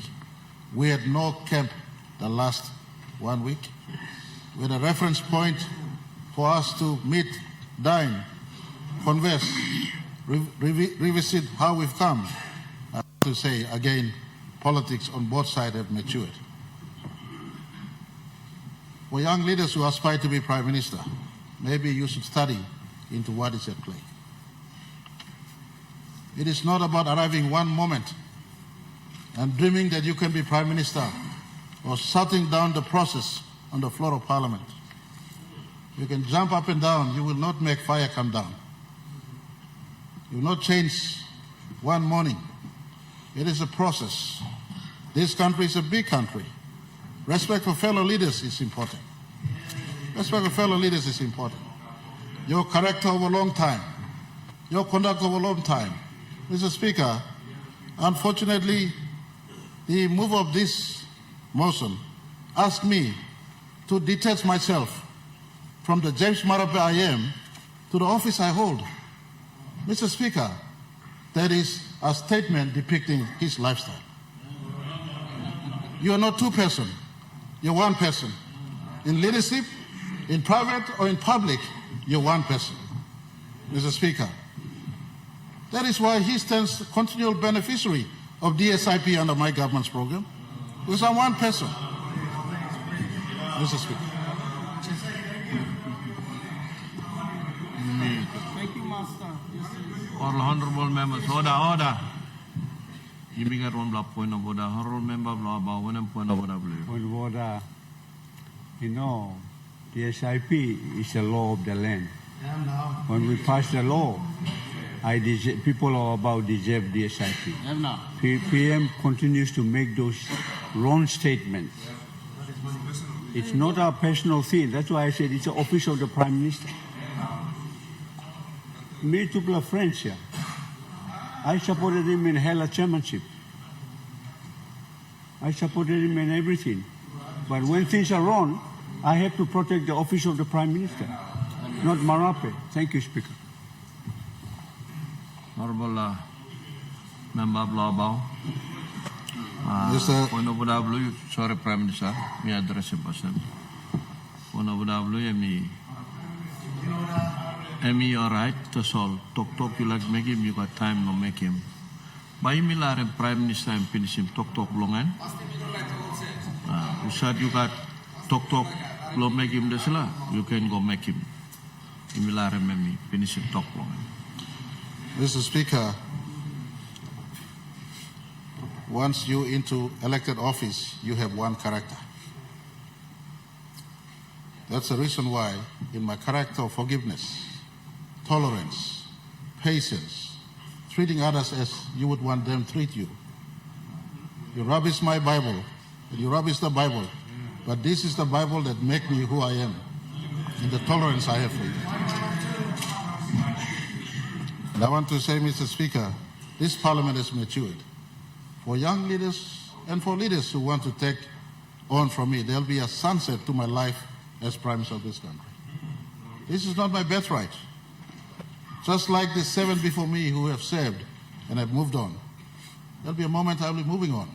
We had no camp the last 1 week. We had a reference point for us to meet, dine, converse, revisit how we've come. I want to say again, politics on both sides have matured. For young leaders who aspire to be Prime Minister, maybe you should study into what is at play. It is not about arriving one moment and dreaming that you can be Prime Minister or shutting down the process on the floor of Parliament. You can jump up and down, you will not make fire come down. You will not change one morning. It is a process. This country is a big country. Respect for fellow leaders is important. Respect for fellow leaders is important. Your character over a long time, your conduct over a long time. Mr. Speaker, unfortunately, the mover of this motion asked me to detach myself from the James Marape I am to the office I hold. Mr. Speaker, that is a statement depicting his lifestyle. You are not two persons, you're one person. In leadership, in private or in public, you're one person. Mr. Speaker, that is why he stands continual beneficiary of DSIP under my government's program, because I'm one person. Mr. Speaker. Thank you, Master. All honorable members, order. You may get one block point of order. Honorable member, about one point of order. Point of order. You know, the SIP is a law of the land. When we pass the law, people are about deserve the SIP. PM continues to make those wrong statements. It's not a personal thing. That's why I said it's the office of the Prime Minister. Me to play friends here. I supported him in Hela chairmanship. I supported him in everything. But when things are wrong, I have to protect the office of the Prime Minister, not Marape. Thank you, Speaker. Honorable Member Blabao. Point of order, sorry, Prime Minister, me address him person. Point of order, me all right, that's all. Talk, you like make him, you got time, no make him. By me, Prime Minister, and finish him, talk, longan. You said you got talk, lo make him this la, you can go make him. Imilare me, finish him, talk, longan. Mr. Speaker, once you into elected office, you have one character. That's the reason why in my character of forgiveness, tolerance, patience, treating others as you would want them to treat you. You rubbish my Bible, you rubbish the Bible, but this is the Bible that makes me who I am, and the tolerance I have for you. And I want to say, Mr. Speaker, this Parliament has matured. For young leaders and for leaders who want to take on from me, there'll be a sunset to my life as Prime Minister of this country. This is not my birthright. Just like the 7 before me who have served and have moved on, there'll be a moment I'll be moving on.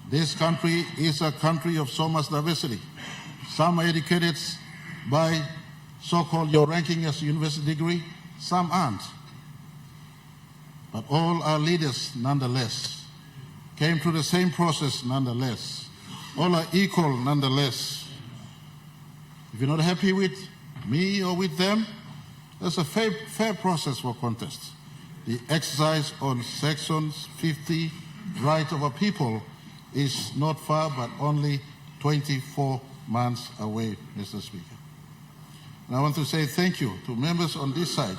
This country is a country of so much diversity. Some are educated by so-called your ranking as a university degree, some aren't. But all our leaders, nonetheless, came through the same process, nonetheless. All are equal, nonetheless. If you're not happy with me or with them, there's a fair process for contest. The exercise on Section 50 right of a people is not far, but only 24 months away, Mr. Speaker. And I want to say thank you to members on this side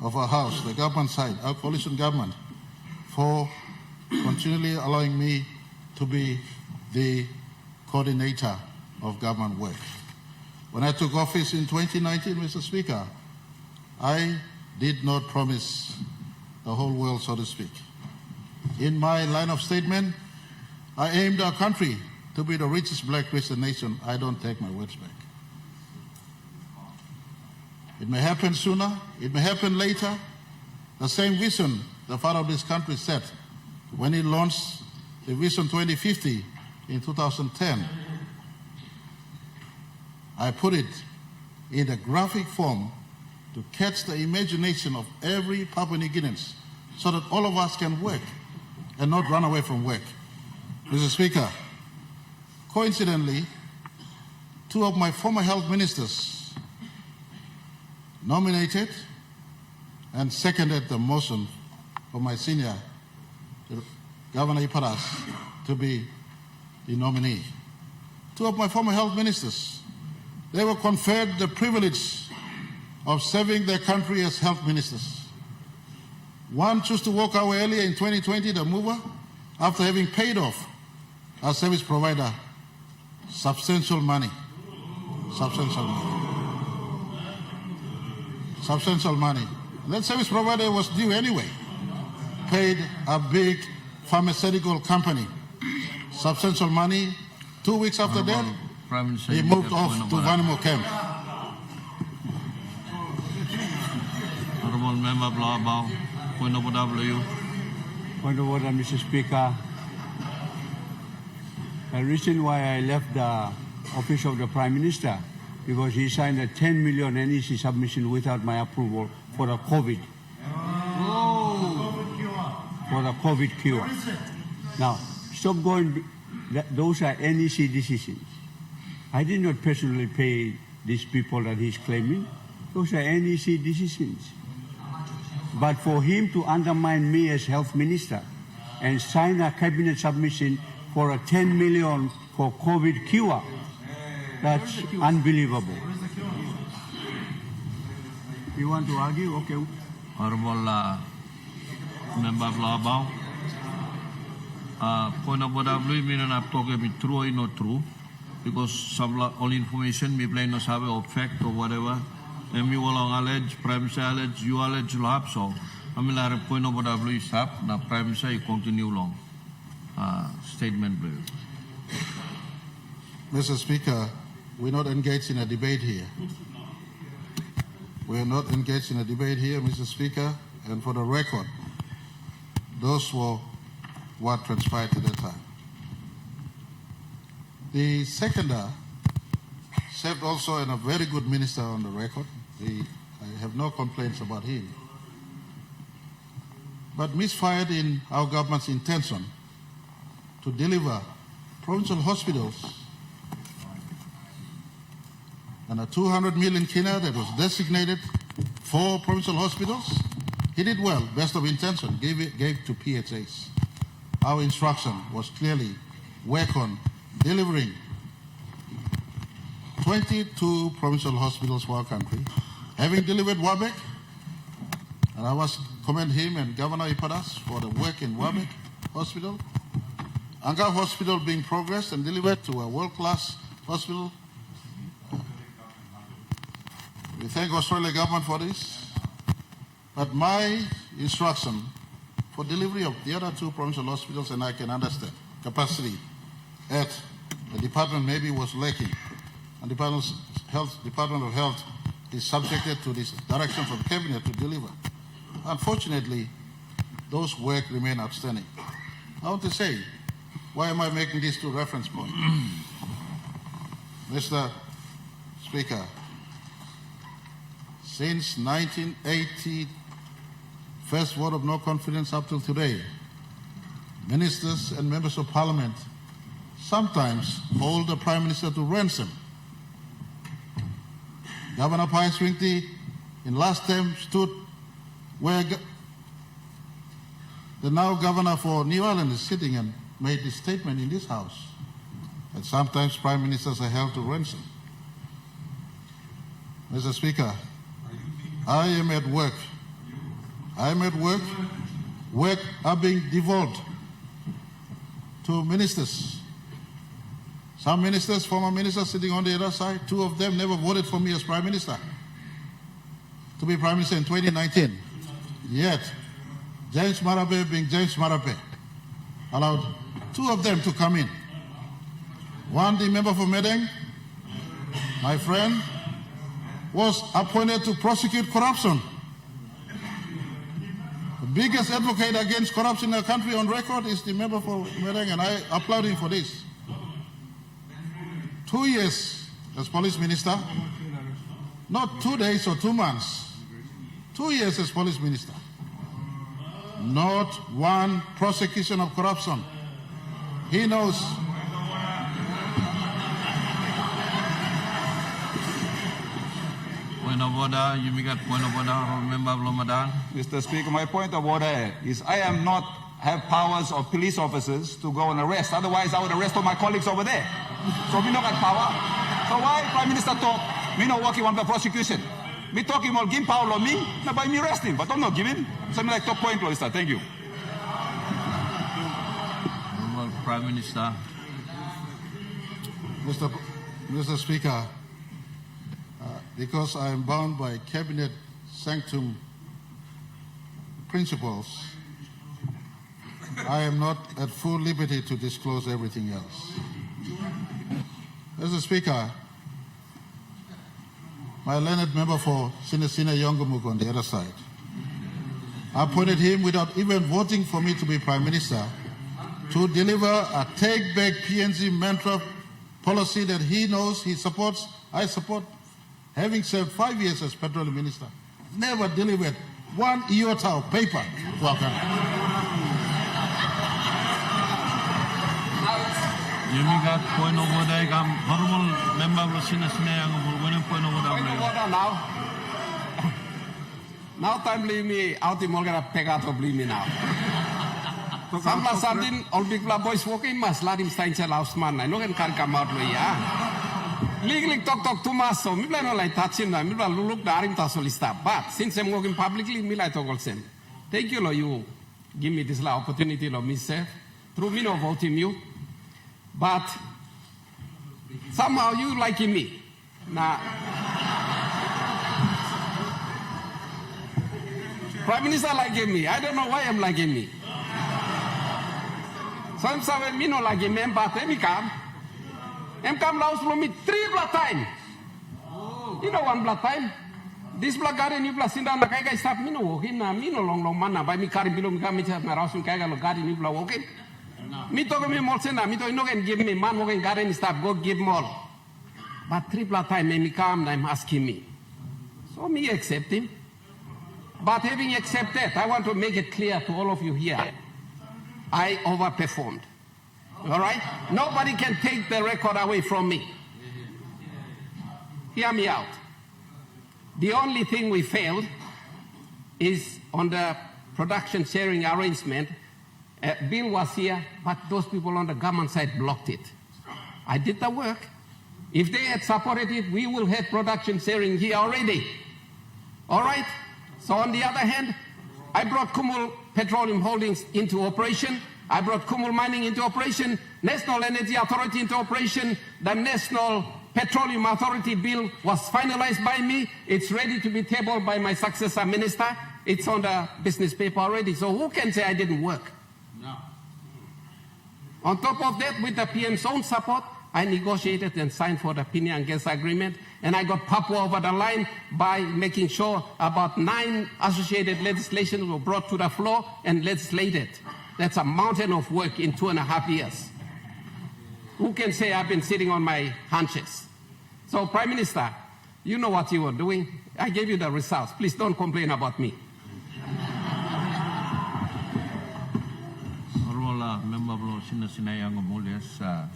of our House, the government side, our coalition government, for continually allowing me to be the coordinator of government work. When I took office in 2019, Mr. Speaker, I did not promise the whole world, so to speak. In my line of statement, I aimed our country to be the richest black Christian nation. I don't take my words back. It may happen sooner, it may happen later. The same vision the father of this country set when he launched the Vision 2050 in 2010. I put it in a graphic form to catch the imagination of every Papua New Guinean so that all of us can work and not run away from work. Mr. Speaker, coincidentally, two of my former health ministers nominated and seconded the motion for my senior, Governor Iparas, to be the nominee. Two of my former health ministers, they were conferred the privilege of serving their country as health ministers. One chose to walk away earlier in 2020, the mover, after having paid off our service provider substantial money. And that service provider was due anyway. Paid a big pharmaceutical company substantial money. 2 weeks after that, he moved off to Vanimo camp. Honorable Member Blabao, point of order. Point of order, Mr. Speaker. The reason why I left the office of the Prime Minister, because he signed a 10 million NEC submission without my approval for the COVID. For the COVID cure. Now, stop going, those are NEC decisions. I did not personally pay these people that he's claiming. Those are NEC decisions. But for him to undermine me as health minister and sign a cabinet submission for a 10 million for COVID cure, that's unbelievable. You want to argue? Okay. Honorable Member Blabao, point of order, meaning I'm talking true or not true, because some all information me play no sabe of fact or whatever. And me will allege, Prime Minister allege, you allege lab, so I mean like point of order blue stop, now Prime Minister you continue long. Statement blue. Mr. Speaker, we're not engaged in a debate here. We are not engaged in a debate here, Mr. Speaker, and for the record, those were what transpired at that time. The seconder served also in a very good minister on the record. I have no complaints about him. But misfired in our government's intention to deliver provincial hospitals and a 200 million kina that was designated for provincial hospitals. He did well, best of intention, gave to PHAs. Our instruction was clearly work on delivering 22 provincial hospitals for our country. Having delivered Wabek, and I must commend him and Governor Iparas for the work in Wabek Hospital. Anga Hospital being progressed and delivered to a world-class hospital. We thank Australia government for this. But my instruction for delivery of the other two provincial hospitals, and I can understand, capacity at the department maybe was lacking. And Department of Health is subjected to this direction from Cabinet to deliver. Unfortunately, those work remain outstanding. I want to say, why am I making these two reference points? Mr. Speaker, since 1980, first vote of no confidence up till today, ministers and members of parliament sometimes hold the Prime Minister to ransom. Governor Pai Swinty in last term stood where the now governor for New Ireland is sitting and made this statement in this house. And sometimes prime ministers are held to ransom. Mr. Speaker, I am at work. I am at work. Work are being devolved to ministers. Some ministers, former ministers sitting on the other side, 2 of them never voted for me as prime minister, to be prime minister in 2019. Yet, James Marape being James Marape, allowed 2 of them to come in. One, the member for Medeng, my friend, was appointed to prosecute corruption. The biggest advocate against corruption in the country on record is the member for Medeng, and I applaud him for this. 2 years as police minister, not 2 days or 2 months, 2 years as police minister. Not one prosecution of corruption. He knows. Point of order, you make a point of order, member of Ramadan. Mr. Speaker, my point of order is I am not have powers of police officers to go and arrest. Otherwise, I would arrest all my colleagues over there. So we don't have power. So why Prime Minister talk? Me not working on the prosecution. Me talking about give power on me, not by me arresting, but I'm not giving. Something like top point, Mr. Thank you. Prime Minister. Mr. Speaker, because I am bound by cabinet sanctum principles, I am not at full liberty to disclose everything else. Mr. Speaker, my learned member for Sinisina Yongumuk on the other side, I appointed him without even voting for me to be Prime Minister to deliver a take-back PNG mantra policy that he knows he supports, I support, having served 5 years as Petroleum Minister. Never delivered 1 iota of paper to our country. You make a point of order, honorable member of the point of order now. Now time believe me, out the morgan peg out of believe me now. Samla Sardin, all big black boys walking must let him stay in Lausman. I know and can't come out with ya. Legally talk too much, so maybe I don't like touching them, maybe I look the Arim Tasolista. But since I'm working publicly, me like to same. Thank you, you give me this opportunity of myself. Through me no voting you. But somehow you liking me. Now, Prime Minister liking me. I don't know why I'm liking me. Some say me no like him, but me come. Em come laos from me 3 blood time. You know 1 blood time. This blood garden you blood sinda na kaya stop me no walking na me no long man na by me carry below me come me na raus me kaya lo garden you blood walking. Me talk me more sena me to no can give me man walking garden stop go give more. But 3 blood time me come na him asking me. So me accept him. But having accepted, I want to make it clear to all of you here. I overperformed. All right? Nobody can take the record away from me. Hear me out. The only thing we failed is on the production sharing arrangement. Bill was here, but those people on the government side blocked it. I did the work. If they had supported it, we will have production sharing here already. All right? So on the other hand, I brought Kumul Petroleum Holdings into operation. I brought Kumul Mining into operation. National Energy Authority into operation. The National Petroleum Authority bill was finalized by me. It's ready to be tabled by my successor minister. It's on the business paper already. So who can say I didn't work? No. On top of that, with the PM's own support, I negotiated and signed for the PNG gas agreement, and I got Papua over the line by making sure about 9 associated legislations were brought to the floor and legislated. That's a mountain of work in 2.5 years. Who can say I've been sitting on my haunches? So, Prime Minister, you know what you were doing. I gave you the results. Please don't complain about me. Member of the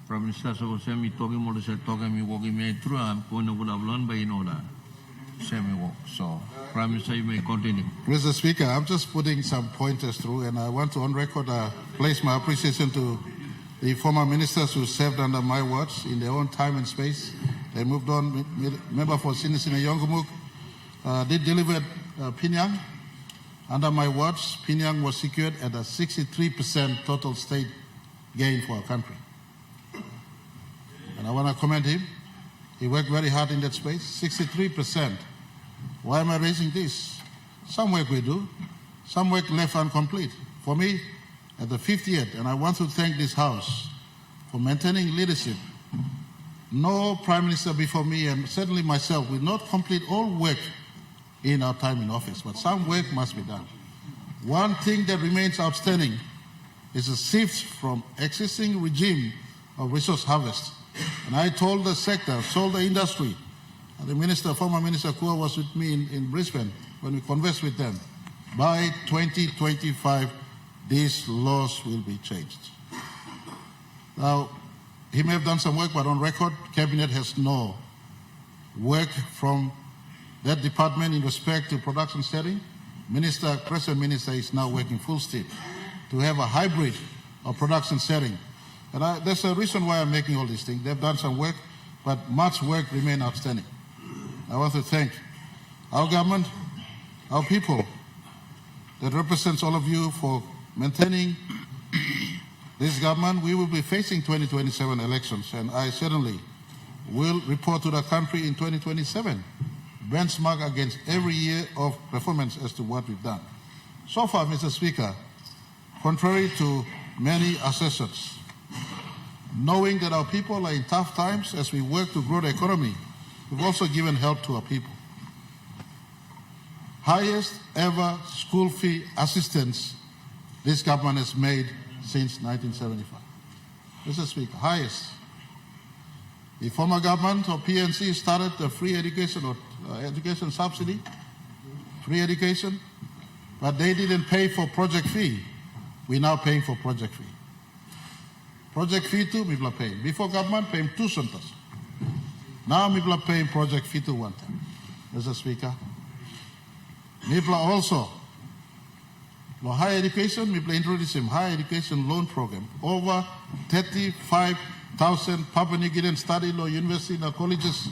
Prime Minister, so semi talking more talking me walking me through. I'm going to have learned by in order. Semi walk. So, Prime Minister, you may continue. Mr. Speaker, I'm just putting some pointers through, and I want to on record place my appreciation to The former ministers who served under my watch in their own time and space, they moved on. Member for Sinisina Yongumuk did deliver Pinyang. Under my watch, Pinyang was secured at a 63% total state gain for our country. And I want to commend him. He worked very hard in that space, 63%. Why am I raising this? Some work we do, some work left incomplete. For me, at the 50th, and I want to thank this House for maintaining leadership. No Prime Minister before me, and certainly myself, will not complete all work in our time in office, but some work must be done. One thing that remains outstanding is a shift from existing regime of resource harvest. And I told the sector, told the industry, and the minister, former Minister Kua was with me in Brisbane when we conversed with them. By 2025, these laws will be changed. Now, he may have done some work, but on record, Cabinet has no work from that department in respect to production setting. Present Minister is now working full steam to have a hybrid of production setting. And there's a reason why I'm making all these things. They've done some work, but much work remains outstanding. I want to thank our government, our people that represents all of you for maintaining this government. We will be facing 2027 elections, and I certainly will report to the country in 2027, benchmark against every year of performance as to what we've done. So far, Mr. Speaker, contrary to many assessors, knowing that our people are in tough times as we work to grow the economy, we've also given help to our people. Highest ever school fee assistance this government has made since 1975. Mr. Speaker, highest. The former government of PNG started the free education or education subsidy, free education, but they didn't pay for project fee. We're now paying for project fee. Project fee too, people are paying. Before government, paying 2 centers. Now people are paying project fee to 1 time. Mr. Speaker, people are also, for higher education, people introduced a higher education loan program. Over 35,000 Papua New Guinea study law university and colleges,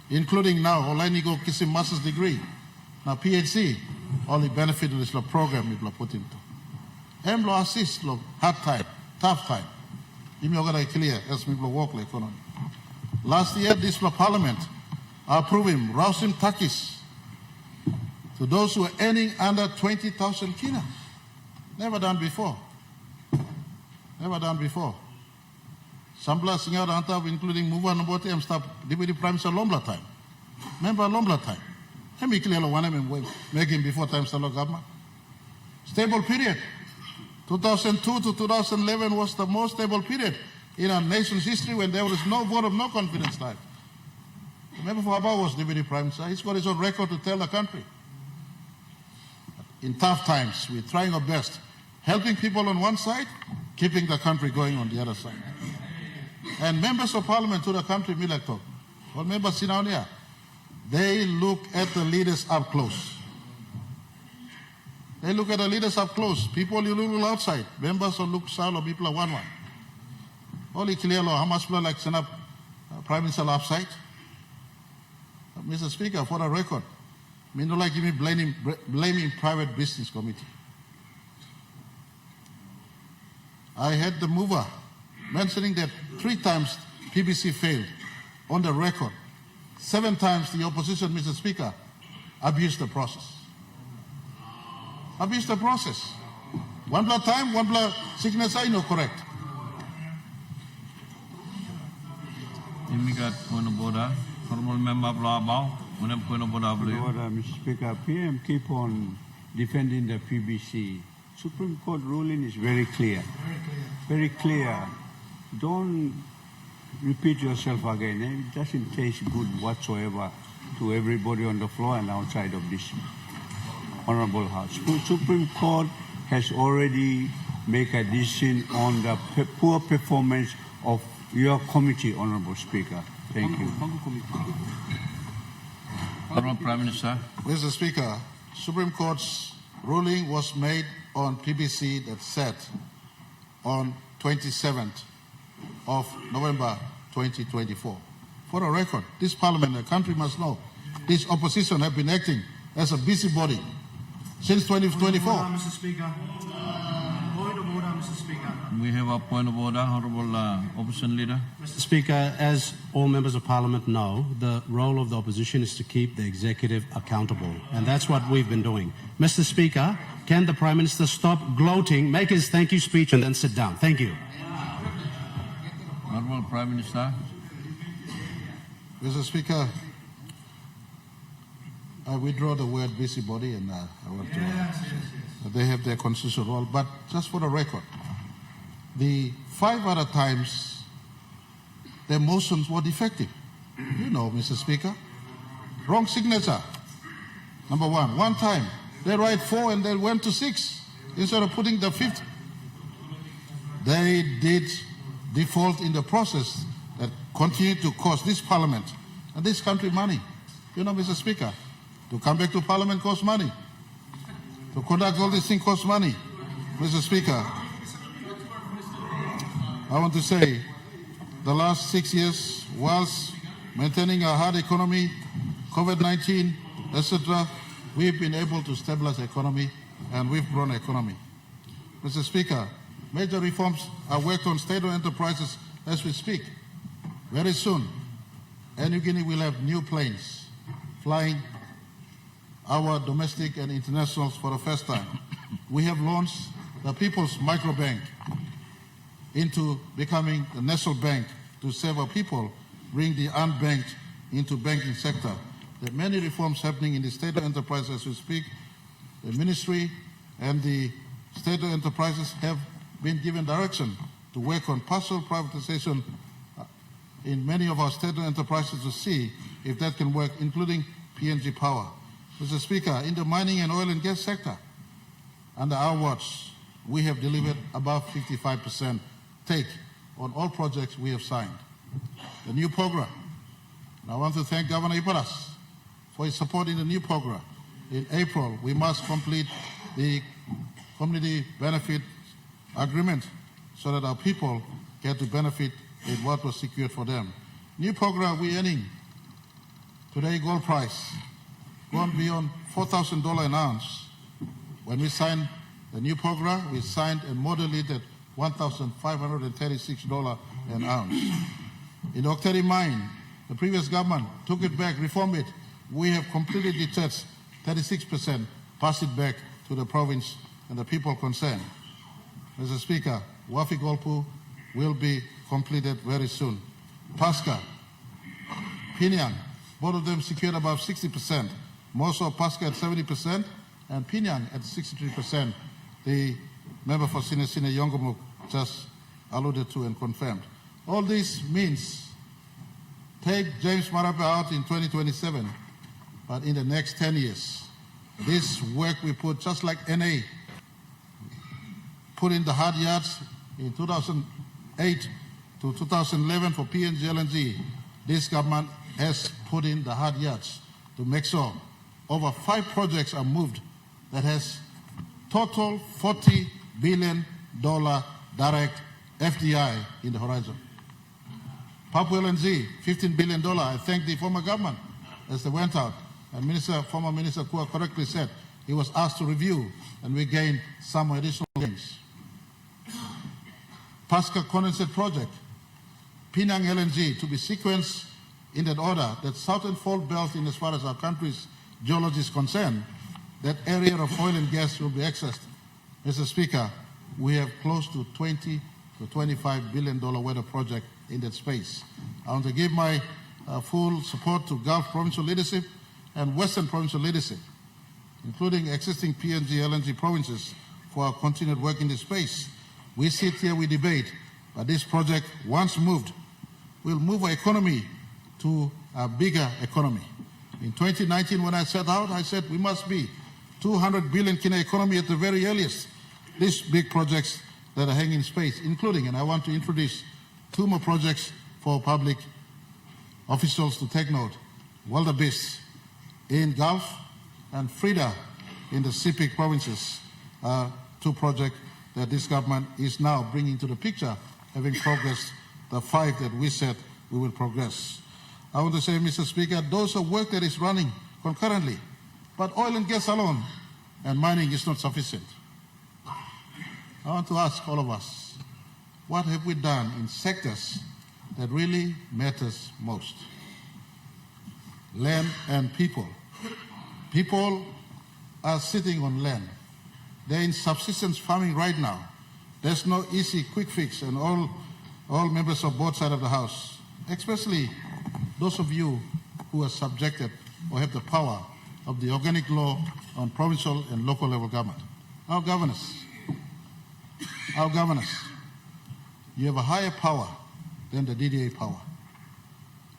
including now, Olainigo Kisim master's degree. Now PhD, only benefit of this program people are put into. Law assist, hard time, tough time. You may clear as people work the economy. Last year, this Parliament approving Rausim Takis to those who are earning under 20,000 kina. Never done before. Never done before. Sambla Singar Antab, including Muva Nabote and staff, Deputy Prime Minister Lombla time. Remember Lombla time. Let me clear one of making before time Salo government. Stable period. 2002 to 2011 was the most stable period in our nation's history when there was no vote of no confidence time. Remember Faba was Deputy Prime Minister. He's got his own record to tell the country. In tough times, we're trying our best, helping people on one side, keeping the country going on the other side. And members of Parliament to the country, Milakto, or members sit down here, they look at the leaders up close. They look at the leaders up close. People you look outside. Members of look south or people are one. Only clear law, how much people like send up Prime Minister upside? Mr. Speaker, for the record, I mean, don't like me blaming private business committee. I had the mover mentioning that 3 times PBC failed on the record. 7 times the opposition, Mr. Speaker, abused the process. Abused the process. 1 blood time, 1 blood signature, no correct. Immigrant point of order. Honorable member Blabao. Mr. Speaker, PM keep on defending the PBC. Supreme Court ruling is very clear. Very clear. Don't repeat yourself again. It doesn't taste good whatsoever to everybody on the floor and outside of this Honorable House. Supreme Court has already made a decision on the poor performance of your committee, Honorable Speaker. Thank you. Honorable Prime Minister. Mr. Speaker, Supreme Court's ruling was made on PBC that said on 27th of November 2024. For the record, this Parliament, the country must know, this opposition have been acting as a busybody since 2024. Mr. Speaker. Point of order, Mr. Speaker. We have a point of order, Honourable Opposition Leader. Mr. Speaker, as all members of Parliament know, the role of the opposition is to keep the executive accountable, and that's what we've been doing. Mr. Speaker, can the Prime Minister stop gloating, make his thank you speech, and then sit down? Thank you. Honourable Prime Minister. Mr. Speaker, I withdraw the word busybody, and I want to, they have their constitutional role. But just for the record, the 5 other times their motions were defective. You know, Mr. Speaker. Wrong signature. Number one. One time they write 4 and they went to 6 instead of putting the 5th. They did default in the process that continued to cost this Parliament and this country money. You know, Mr. Speaker, to come back to Parliament costs money. To conduct all these things costs money. Mr. Speaker, I want to say the last 6 years, whilst maintaining a hard economy, COVID-19, etc., we've been able to stabilize the economy and we've grown the economy. Mr. Speaker, major reforms are worked on state-owned enterprises as we speak. Very soon, New Guinea will have new planes flying our domestic and internationals for the first time. We have launched the People's Microbank into becoming the national bank to serve our people, bring the unbanked into banking sector. There are many reforms happening in the state-owned enterprise as we speak. The ministry and the state-owned enterprises have been given direction to work on partial privatization in many of our state-owned enterprises to see if that can work, including PNG Power. Mr. Speaker, in the mining and oil and gas sector, under our watch, we have delivered above 55% take on all projects we have signed. The new program, and I want to thank Governor Iparas for his support in the new program. In April, we must complete the community benefit agreement so that our people get to benefit in what was secured for them. New program, we're earning today gold price gone beyond $4,000 an ounce. When we signed the new program, we signed and modeled it at $1,536 an ounce. In the Octari mine, the previous government took it back, reformed it. We have completely detached 36%, passed it back to the province and the people concerned. Mr. Speaker, Wafi Golpu will be completed very soon. Pasca, Pinyang, both of them secured above 60%. Moso Pasca at 70% and Pinyang at 63%. The member for Sine Yongomuk just alluded to and confirmed. All this means take James Marape out in 2027, but in the next 10 years, this work we put, just like NA, put in the hard yards in 2008 to 2011 for PNG LNG, this government has put in the hard yards to make sure over 5 projects are moved that has total $40 billion direct FDI in the horizon. Papua LNG, $15 billion. I thank the former government as they went out. And former Minister Kua correctly said he was asked to review and we gained some additional gains. Pasca Condensate Project, Penang LNG to be sequenced in that order, that southern fault belt in as far as our country's geology is concerned, that area of oil and gas will be accessed. Mr. Speaker, we have close to $20 to $25 billion worth of project in that space. I want to give my full support to Gulf provincial leadership and Western provincial leadership, including existing PNG, LNG provinces, for our continued work in this space. We sit here, we debate, but this project, once moved, will move our economy to a bigger economy. In 2019, when I set out, I said we must be 200 billion Kina economy at the very earliest. These big projects that are hanging in space, including, and I want to introduce 2 more projects for public officials to take note. Wildebeest in Gulf and Frida in the CPIC provinces, 2 projects that this government is now bringing to the picture, having progressed the 5 that we said we will progress. I want to say, Mr. Speaker, those are work that is running concurrently, but oil and gas alone and mining is not sufficient. I want to ask all of us, what have we done in sectors that really matters most? Land and people. People are sitting on land. They're in subsistence farming right now. There's no easy quick fix, and all members of both sides of the House, especially those of you who are subjected or have the power of the organic law on provincial and local level government. Our governors, you have a higher power than the DDA power.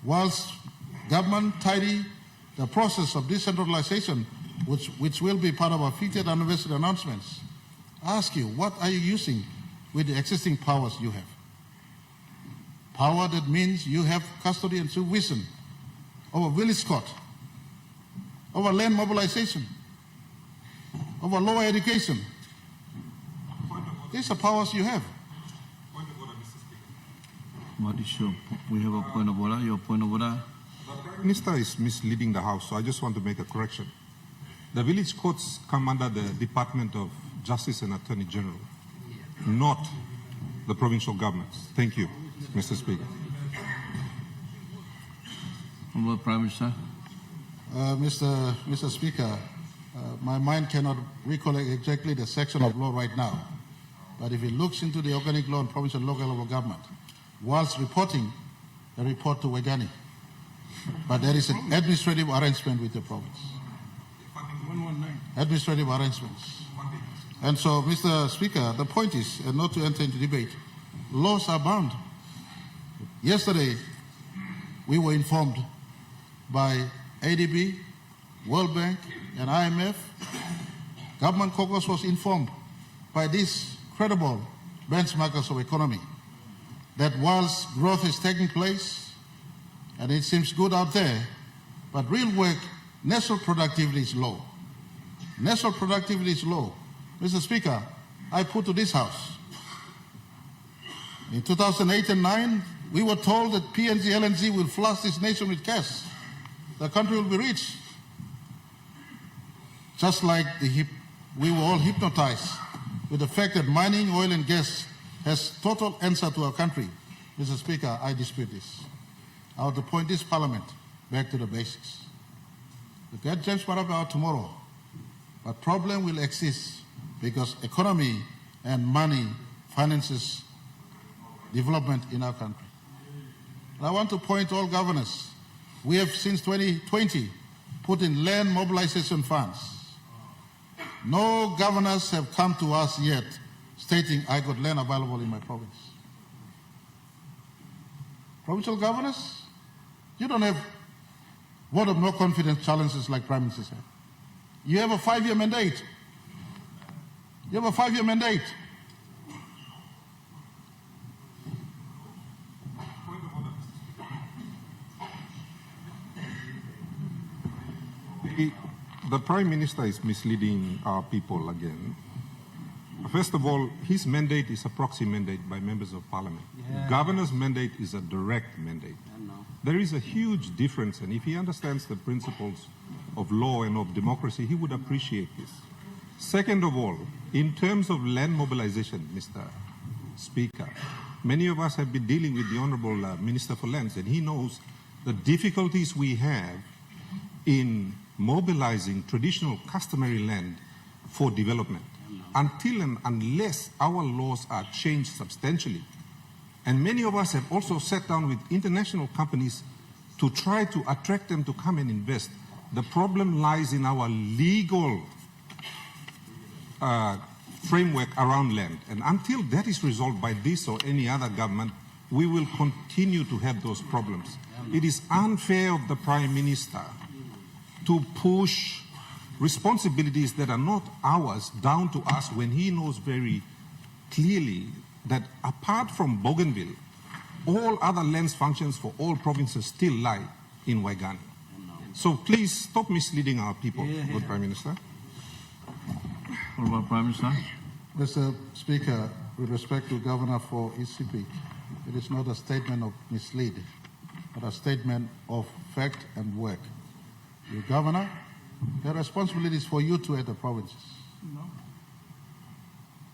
Whilst government tidy the process of decentralization, which will be part of our 50th anniversary announcements, I ask you, what are you using with the existing powers you have? Power that means you have custody and supervision over village court, over land mobilization, over lower education. These are powers you have. What is your, we have a point of order, your point of order? The Prime Minister is misleading the House, so I just want to make a correction. The village courts come under the Department of Justice and Attorney General, not the provincial governments. Thank you, Mr. Speaker. Honourable Prime Minister. Mr. Speaker, my mind cannot recollect exactly the section of law right now, but if it looks into the organic law and provincial local level government, whilst reporting, they report to Waigani. But there is an administrative arrangement with the province. Administrative arrangements. And so, Mr. Speaker, the point is, and not to enter into debate, laws are bound. Yesterday, we were informed by ADB, World Bank, and IMF. Government caucus was informed by these credible benchmarkers of economy that whilst growth is taking place, and it seems good out there, but real work, national productivity is low. National productivity is low. Mr. Speaker, I put to this House, in 2008 and 9, we were told that PNG LNG will flush this nation with cash. The country will be rich. Just like we were all hypnotized with the fact that mining, oil and gas has total answer to our country. Mr. Speaker, I dispute this. I want to point this Parliament back to the basics. We get James Marape out tomorrow, but problem will exist because economy and money finances development in our country. And I want to point to all governors. We have since 2020 put in land mobilization funds. No governors have come to us yet stating, I got land available in my province. Provincial governors, you don't have vote of no confidence challenges like Prime Minister said. You have a 5-year mandate. You have a 5-year mandate. The Prime Minister is misleading our people again. First of all, his mandate is a proxy mandate by members of Parliament. Yeah. The governor's mandate is a direct mandate. There is a huge difference, and if he understands the principles of law and of democracy, he would appreciate this. Second of all, in terms of land mobilization, Mr. Speaker, many of us have been dealing with the Honourable Minister for Lands, and he knows the difficulties we have in mobilizing traditional customary land for development. Until and unless our laws are changed substantially, and many of us have also sat down with international companies to try to attract them to come and invest. The problem lies in our legal framework around land. And until that is resolved by this or any other government, we will continue to have those problems. It is unfair of the Prime Minister to push responsibilities that are not ours down to us when he knows very clearly that apart from Bougainville, all other lands functions for all provinces still lie in Waigani. So please stop misleading our people, good Prime Minister. Honourable Prime Minister. Mr. Speaker, with respect to Governor for ECP, It is not a statement of mislead, but a statement of fact and work. You governor, the responsibility is for you two at the provinces. No.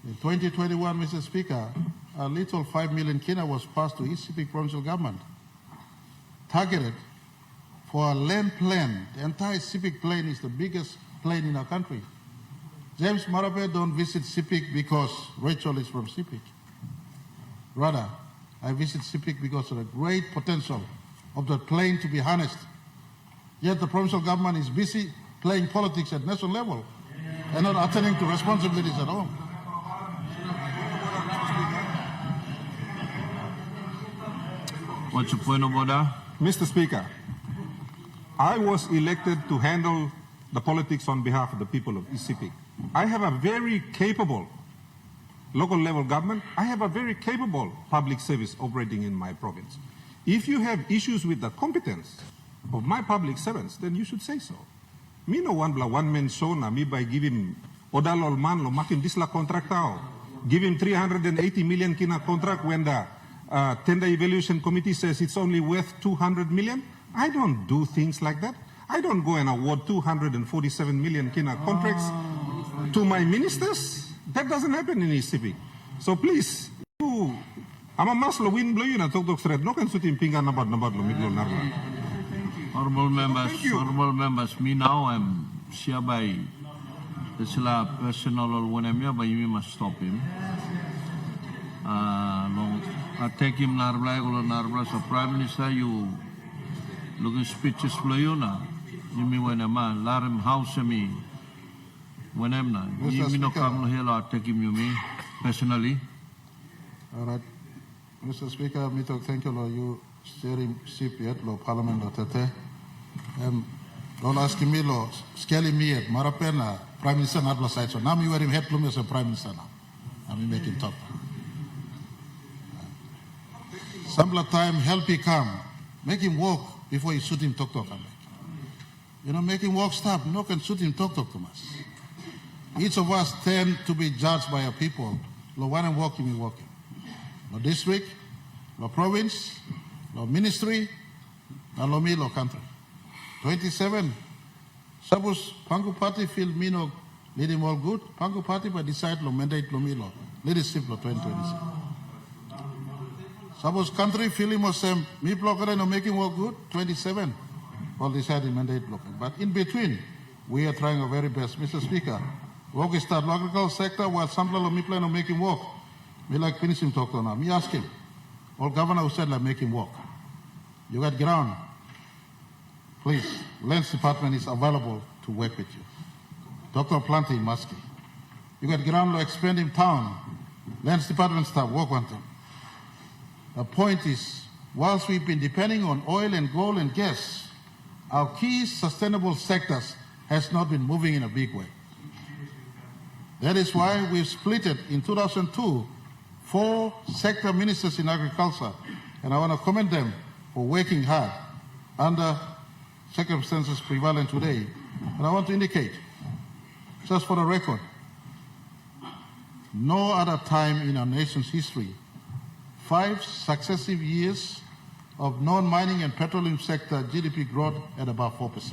In 2021, Mr. Speaker, a little 5 million kina was passed to East Sepik provincial government, targeted for a land plan. The entire Sepik plain is the biggest plain in our country. James Marape don't visit Sepik because Rachel is from Sepik. Rather, I visit Sepik because of the great potential of the plain to be harnessed. Yet the provincial government is busy playing politics at national level and not attending to responsibilities at all. What's the point of order? Mr. Speaker, I was elected to handle the politics on behalf of the people of East Sepik. I have a very capable local level government. I have a very capable public service operating in my province. If you have issues with the competence of my public servants, then you should say so. Me no one man show na me by give him odal man lo makin disla contract tao. Give him 380 million kina contract when the tender evaluation committee says it's only worth 200 million. I don't do things like that. I don't go and award 247 million kina contracts to my ministers. That doesn't happen in East Sepik. So please, you, ama mas lo win blow you na tok thread. No kan sutim pinggan nabad lo miglo narla. Honorable members, me now I'm by the sila personal or whenever, but you must stop him. I take him narbla so Prime Minister you looking speeches for you na. You mean when a man larim house me when I'm not. You mean no come here or take him you me personally. All right. Mr. Speaker, me talk thank you lo you steering ship yet lo Parliament lo tete. Don't ask me lo scaly me at Marapena Prime Minister not la side so now me wear him head plume as a Prime Minister now. I'm making talk. Some time help he come, make him walk before you shoot him talk come back. You know, make him walk stop. No can shoot him talk to us. Each of us tend to be judged by our people. Lo one and walking, we walking. Lo district, lo province, lo ministry, lo me, lo country. 27. Suppose Pangu party feel me no lead him all good. Pangu party but decide lo mandate lo me lo. Leadership lo 2027. Suppose country feel him was me blocker no making work good. 27. All decided mandate blocking. But in between, we are trying our very best. Mr. Speaker, work is start agricultural sector while some of me plan on making work. Me like finish him talk now. Me ask him. All governor who said like making work. You got ground. Please, Lands Department is available to work with you. Dr. Planting Maski. You got ground to expand in town. Lands Department staff work on them. The point is, whilst we've been depending on oil and gold and gas, our key sustainable sectors has not been moving in a big way. That is why we've split it in 2002, 4 sector ministers in agriculture, and I want to commend them for working hard under circumstances prevalent today. And I want to indicate, just for the record, no other time in our nation's history 5 successive years of non-mining and petroleum sector GDP growth at about 4%.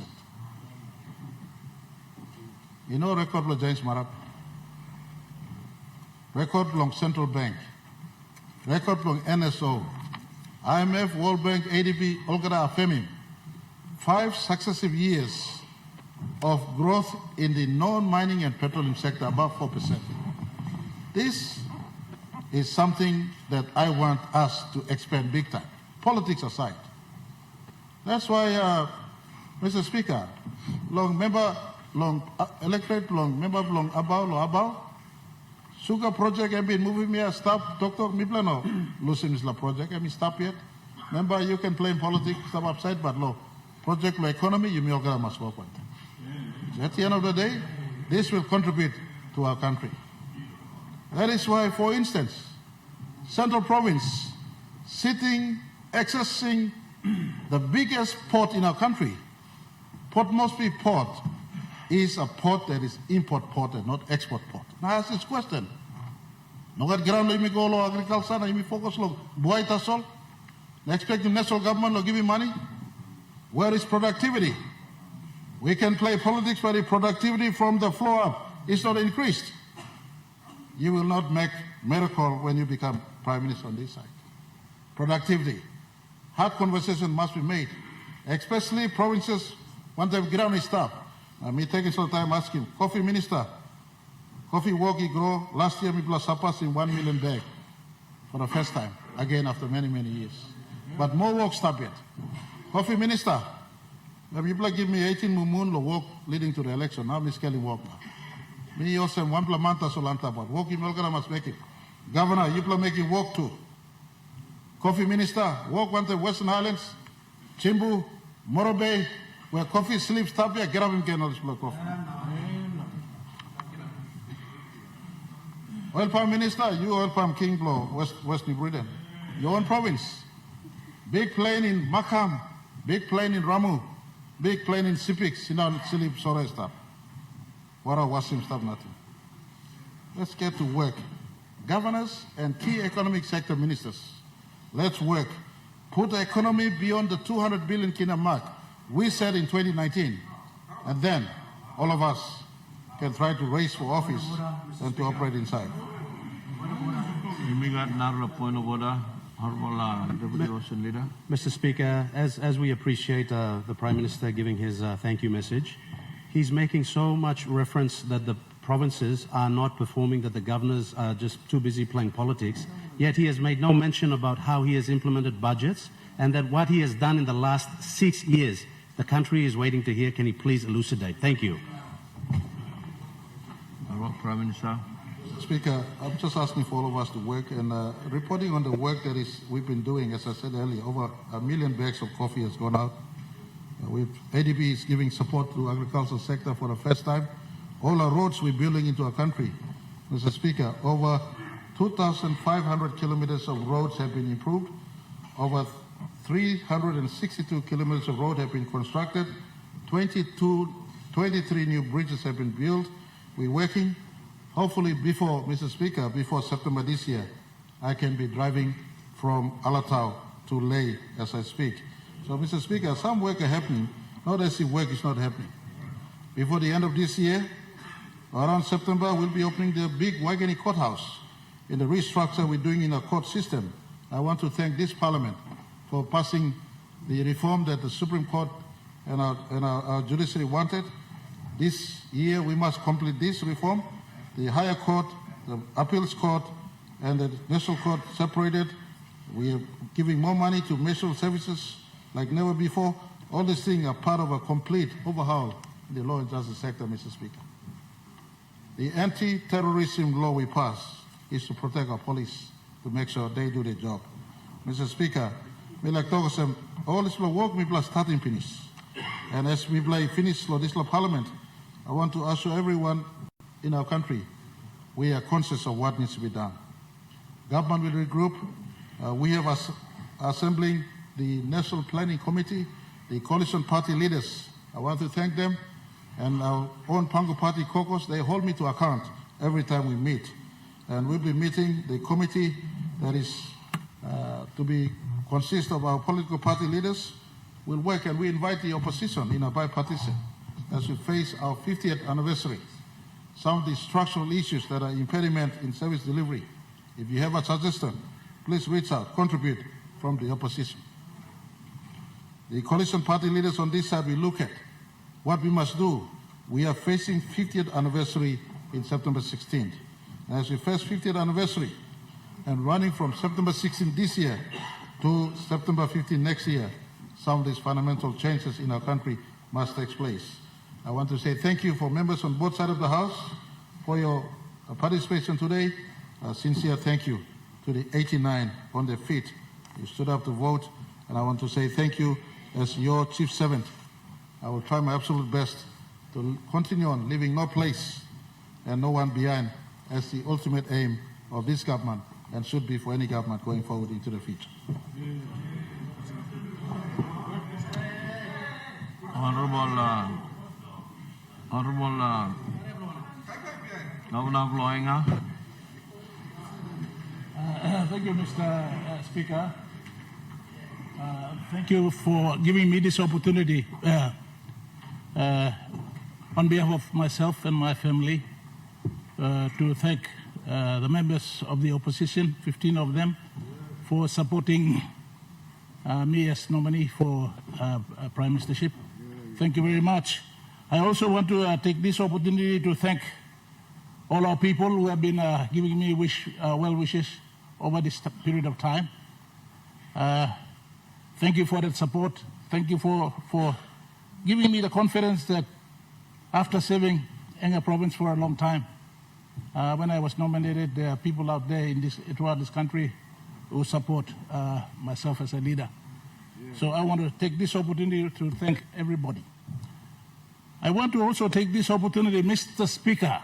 You know record lo James Marap, record long Central Bank, record long NSO, IMF, World Bank, ADB, Olgada Afemim. 5 successive years of growth in the non-mining and petroleum sector above 4%. This is something that I want us to expand big time, politics aside. That's why, Mr. Speaker, long member, long electorate, long member, long abao, sugar project have been moving me, stop, Dr. Miplano, losing is la project, have stop yet. Remember, you can play in politics, stop upside, but law, project law economy, you may all must work with. So at the end of the day, this will contribute to our country. That is why, for instance, Central Province, sitting, accessing the biggest port in our country, Port Moresby Port, is a port that is import port and not export port. Now I ask this question. Nogat ground lo imi go lo agriculture na imi focus lo buhay tasol. Na expect the national government to give you money. Where is productivity? We can play politics, but if productivity from the floor up is not increased, you will not make miracle when you become prime minister on this side. Productivity. Hard conversation must be made, especially provinces want to have ground staff. Me taking some time asking, coffee minister, coffee work grow, last year we surpassed in 1 million bag for the first time, again after many, many years. But more work stop yet. Coffee minister, the people give me 18 mumun work leading to the election. Now I'm scaling work now. Me also one plamanta solanta, but work in Melgara must make it. Governor, you are making work too. Coffee minister, work on the Western Highlands, Chimbu, Morobe, where coffee sleeps, Tapia, get up and get another coffee. Oil Palm Minister, you Oil Palm King Blow, West New Britain. Your own province. Big plane in Makam, big plane in Ramu, big plane in Sipik, Sinan Silip Sore stuff. What are Wasim stuff, nothing. Let's get to work. Governors and key economic sector ministers, let's work. Put the economy beyond the 200 billion kina mark we said in 2019. And then all of us can try to race for office and to operate inside. We got another point of order. Honorable Deputy Opposition Leader. Mr. Speaker, as we appreciate the Prime Minister giving his thank you message, he's making so much reference that the provinces are not performing, that the governors are just too busy playing politics, yet he has made no mention about how he has implemented budgets and that what he has done in the last 6 years, the country is waiting to hear. Can he please elucidate? Thank you. Prime Minister. Speaker, I'm just asking for all of us to work and reporting on the work that we've been doing. As I said earlier, over 1 million bags of coffee has gone out. ADB is giving support to agricultural sector for the first time. All our roads we're building into our country. Mr. Speaker, over 2,500 kilometers of roads have been improved. Over 362 kilometers of road have been constructed. 23 new bridges have been built. We're working. Hopefully before, Mr. Speaker, before September this year, I can be driving from Alatau to Leh as I speak. So, Mr. Speaker, some work are happening, not as if work is not happening. Before the end of this year, around September, we'll be opening the big Waigani courthouse in the restructure we're doing in our court system. I want to thank this Parliament for passing the reform that the Supreme Court and our judiciary wanted. This year, we must complete this reform. The higher court, the appeals court, and the national court separated. We are giving more money to national services like never before. All these things are part of a complete overhaul in the law and justice sector, Mr. Speaker. The anti-terrorism law we passed is to protect our police, to make sure they do their job. Mr. Speaker, me like Togosem, all this law work me plus starting finish. And as we play finish law, this law Parliament, I want to assure everyone in our country, we are conscious of what needs to be done. Government will regroup. We have assembling the National Planning Committee, the coalition party leaders. I want to thank them. And our own Pango Party caucus, they hold me to account every time we meet. And we'll be meeting the committee that is to consist of our political party leaders. We'll work and we invite the opposition in a bipartisan as we face our 50th anniversary. Some of the structural issues that are impediment in service delivery. If you have a suggestion, please reach out, contribute from the opposition. The coalition party leaders on this side will look at what we must do. We are facing 50th anniversary in September 16th. As we face 50th anniversary and running from September 16th this year to September 15th next year, some of these fundamental changes in our country must take place. I want to say thank you for members on both sides of the House for your participation today. A sincere thank you to the 89 on their feet who stood up to vote. And I want to say thank you as your chief servant. I will try my absolute best to continue on leaving no place and no one behind as the ultimate aim of this government and should be for any government going forward into the future. Honorable Governor Gloinga. Thank you, Mr. Speaker. Thank you for giving me this opportunity on behalf of myself and my family to thank the members of the opposition, 15 of them, for supporting me as nominee for Prime Ministership. Thank you very much. I also want to take this opportunity to thank all our people who have been giving me well wishes over this period of time. Thank you for that support. Thank you for giving me the confidence that after serving Enga province for a long time, when I was nominated, there are people out there throughout this country who support myself as a leader. So I want to take this opportunity to thank everybody. I want to also take this opportunity, Mr. Speaker,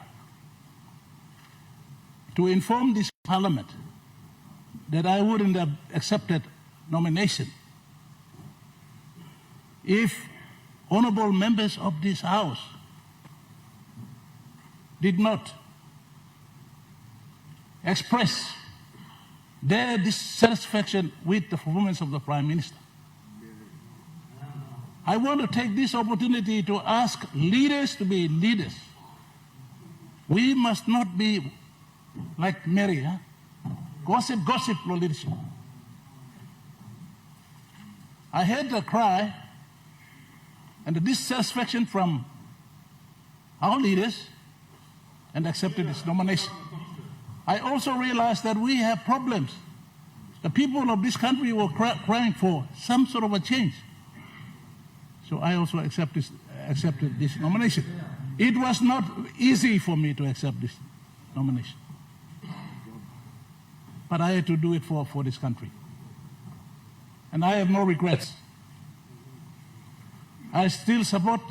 to inform this Parliament that I wouldn't have accepted nomination if honorable members of this House did not express their dissatisfaction with the performance of the Prime Minister. I want to take this opportunity to ask leaders to be leaders. We must not be like Mary, gossip for leadership. I heard the cry and the dissatisfaction from our leaders and accepted this nomination. I also realized that we have problems. The people of this country were crying for some sort of a change. So I also accepted this nomination. It was not easy for me to accept this nomination. But I had to do it for this country. And I have no regrets. I still support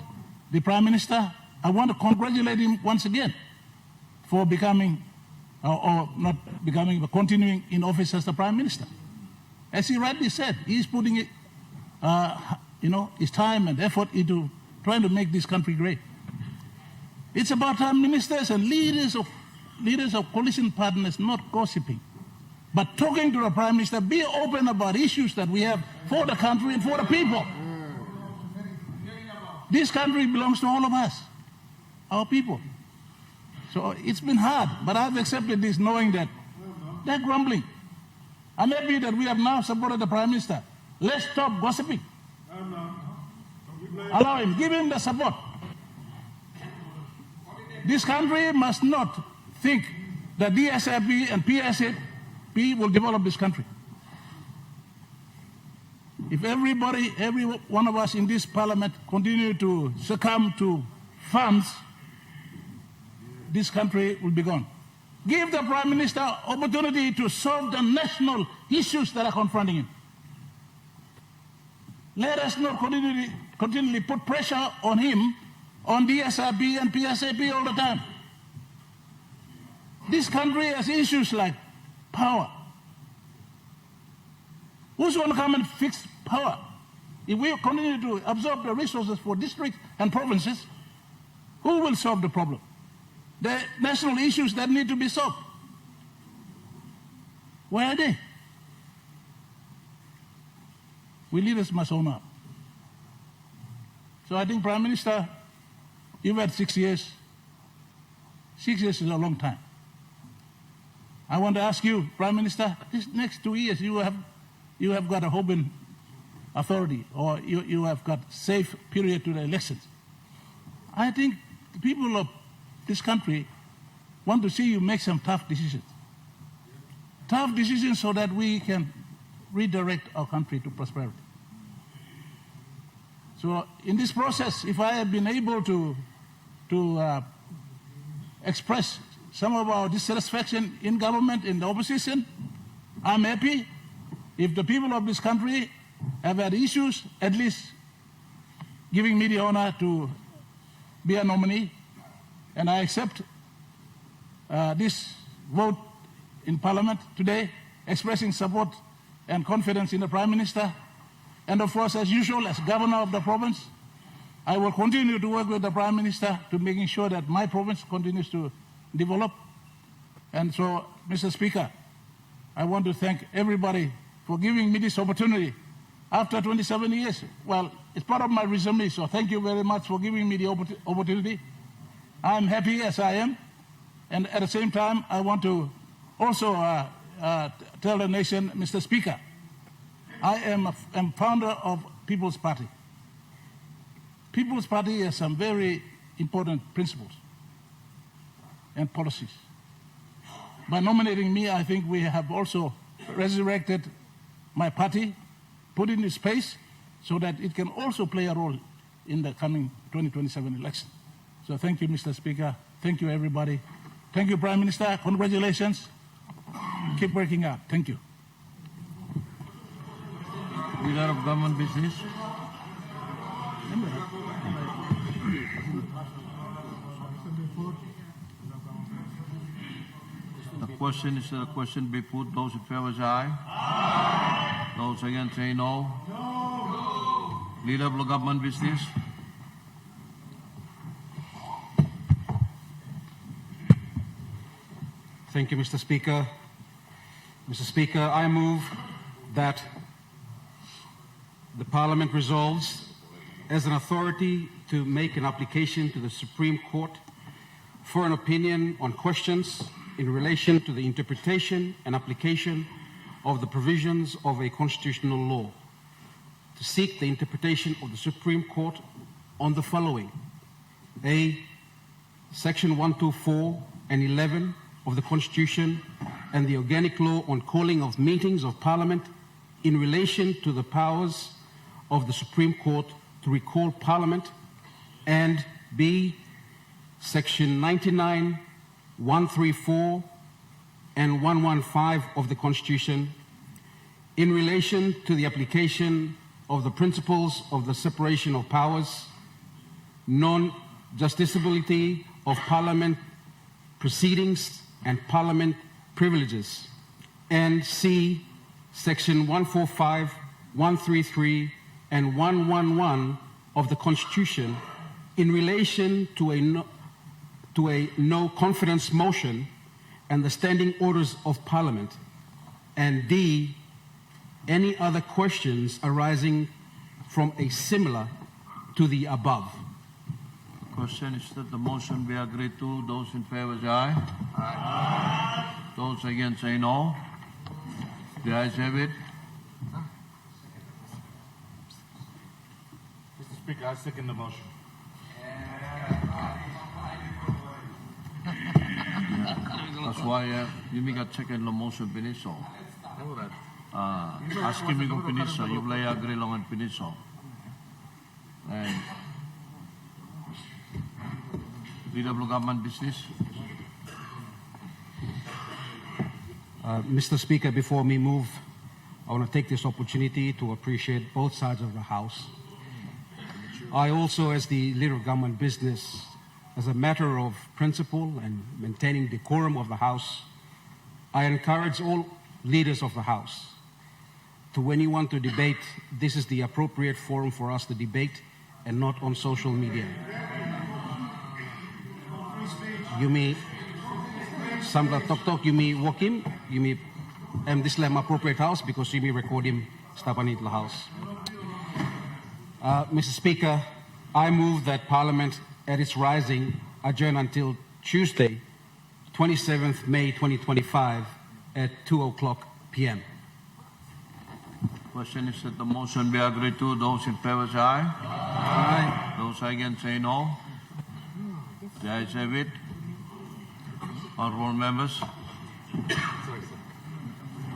the Prime Minister. I want to congratulate him once again for becoming, or not becoming, but continuing in office as the Prime Minister. As he rightly said, he's putting it, his time and effort into trying to make this country great. It's about our ministers and leaders of coalition partners not gossiping, but talking to the Prime Minister, be open about issues that we have for the country and for the people. This country belongs to all of us, our people. So it's been hard, but I've accepted this knowing that they're grumbling. I'm happy that we have now supported the Prime Minister. Let's stop gossiping. Allow him, give him the support. This country must not think that DSIP and PSIP will develop this country. If every one of us in this Parliament continue to succumb to funds, this country will be gone. Give the Prime Minister opportunity to solve the national issues that are confronting him. Let us not continually put pressure on him, on DSIP and PSIP all the time. This country has issues like power. Who's going to come and fix power? If we continue to absorb the resources for districts and provinces, who will solve the problem? The national issues that need to be solved. Where are they? We leaders must own up. So I think, Prime Minister, you've had 6 years. 6 years is a long time. I want to ask you, Prime Minister, this next 2 years you have got a open authority, or you have got safe period to the elections. I think the people of this country want to see you make some tough decisions. Tough decisions so that we can redirect our country to prosperity. So in this process, if I have been able to express some of our dissatisfaction in government, in the opposition, I'm happy. If the people of this country have had issues, at least giving me the honor to be a nominee, and I accept this vote in Parliament today, expressing support and confidence in the Prime Minister. And of course, as usual, as Governor of the province, I will continue to work with the Prime Minister to making sure that my province continues to develop. And so, Mr. Speaker, I want to thank everybody for giving me this opportunity after 27 years. Well, it's part of my resume, so thank you very much for giving me the opportunity. I'm happy as I am, and at the same time, I want to also tell the nation, Mr. Speaker, I am founder of People's Party. People's Party has some very important principles and policies. By nominating me, I think we have also resurrected my party, put it in space so that it can also play a role in the coming 2027 election. So thank you, Mr. Speaker. Thank you, everybody. Thank you, Prime Minister. Congratulations. Keep working out. Thank you. Leader of Government Business. The question is the question be put. Those in favor say aye. Those against say no. Leader of the Government Business. Thank you, Mr. Speaker. Mr. Speaker, I move that the Parliament resolves as an authority to make an application to the Supreme Court for an opinion on questions in relation to the interpretation and application of the provisions of a constitutional law, to seek the interpretation of the Supreme Court on the following: A, Section 124 and 11 of the Constitution and the organic law on calling of meetings of Parliament in relation to the powers of the Supreme Court to recall Parliament, and B, Section 99, 134 and 115 of the Constitution in relation to the application of the principles of the separation of powers, non-justiciability of Parliament proceedings and Parliament privileges, and C, Section 145, 133 and 111 of the Constitution in relation to a no confidence motion and the standing orders of Parliament, and D, any other questions arising from a similar to the above. Question is that the motion be agreed to. Those in favor say aye. Aye. Those against say no. The ayes have it. Mr. Speaker, I second the motion. That's why you make a check in the motion piniso. Asking me go piniso, you play agree long and piniso. And Leader of Government Business. Mr. Speaker, before we move, I want to take this opportunity to appreciate both sides of the House. I also, as the Leader of Government Business, as a matter of principle and maintaining decorum of the House, I encourage all leaders of the House to, when you want to debate, this is the appropriate forum for us to debate and not on social media. You may samla tok you may walk him, you may this is my appropriate house because you may record him stapani the house. Mr. Speaker, I move that Parliament at its rising adjourn until Tuesday, 27th May 2025 at 2:00 p.m. Question is that the motion be agreed to. Those in favor say aye. Aye. Those against say no. The ayes have it. Honourable members.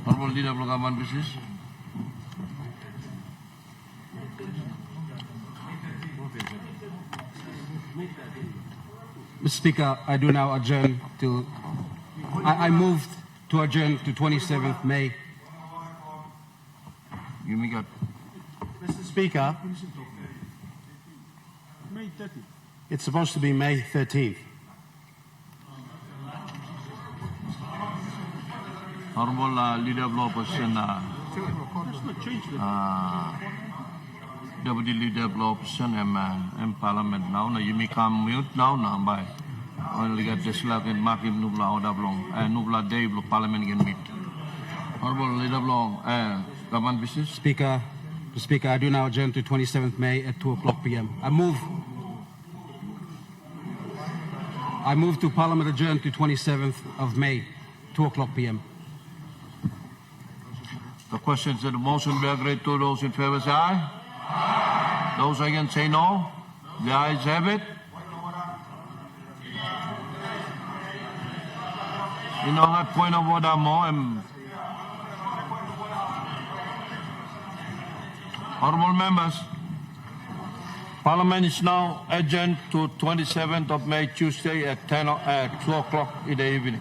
Honourable Leader of Government Business. Mr. Speaker, I do now adjourn to, I moved to adjourn to 27th May. You may go. Mr. Speaker, it's supposed to be May 13th. Honourable Leader of Opposition, Deputy Leader of Opposition and Parliament now. You may come mute now by only get this like and mark him nubla or dablong and nubla day Parliament can meet. Honorable Leader Long, government business. Speaker, Mr. Speaker, I do now adjourn to 27th May at 2 o'clock p.m. I move to Parliament adjourn to 27th of May, 2 o'clock p.m. The questions and the motion be agreed to. Those in favor say aye. Aye. Those against say no. The ayes have it. You know, I point of order more. Honorable members, Parliament is now adjourned to 27th of May, Tuesday at 2 o'clock in the evening.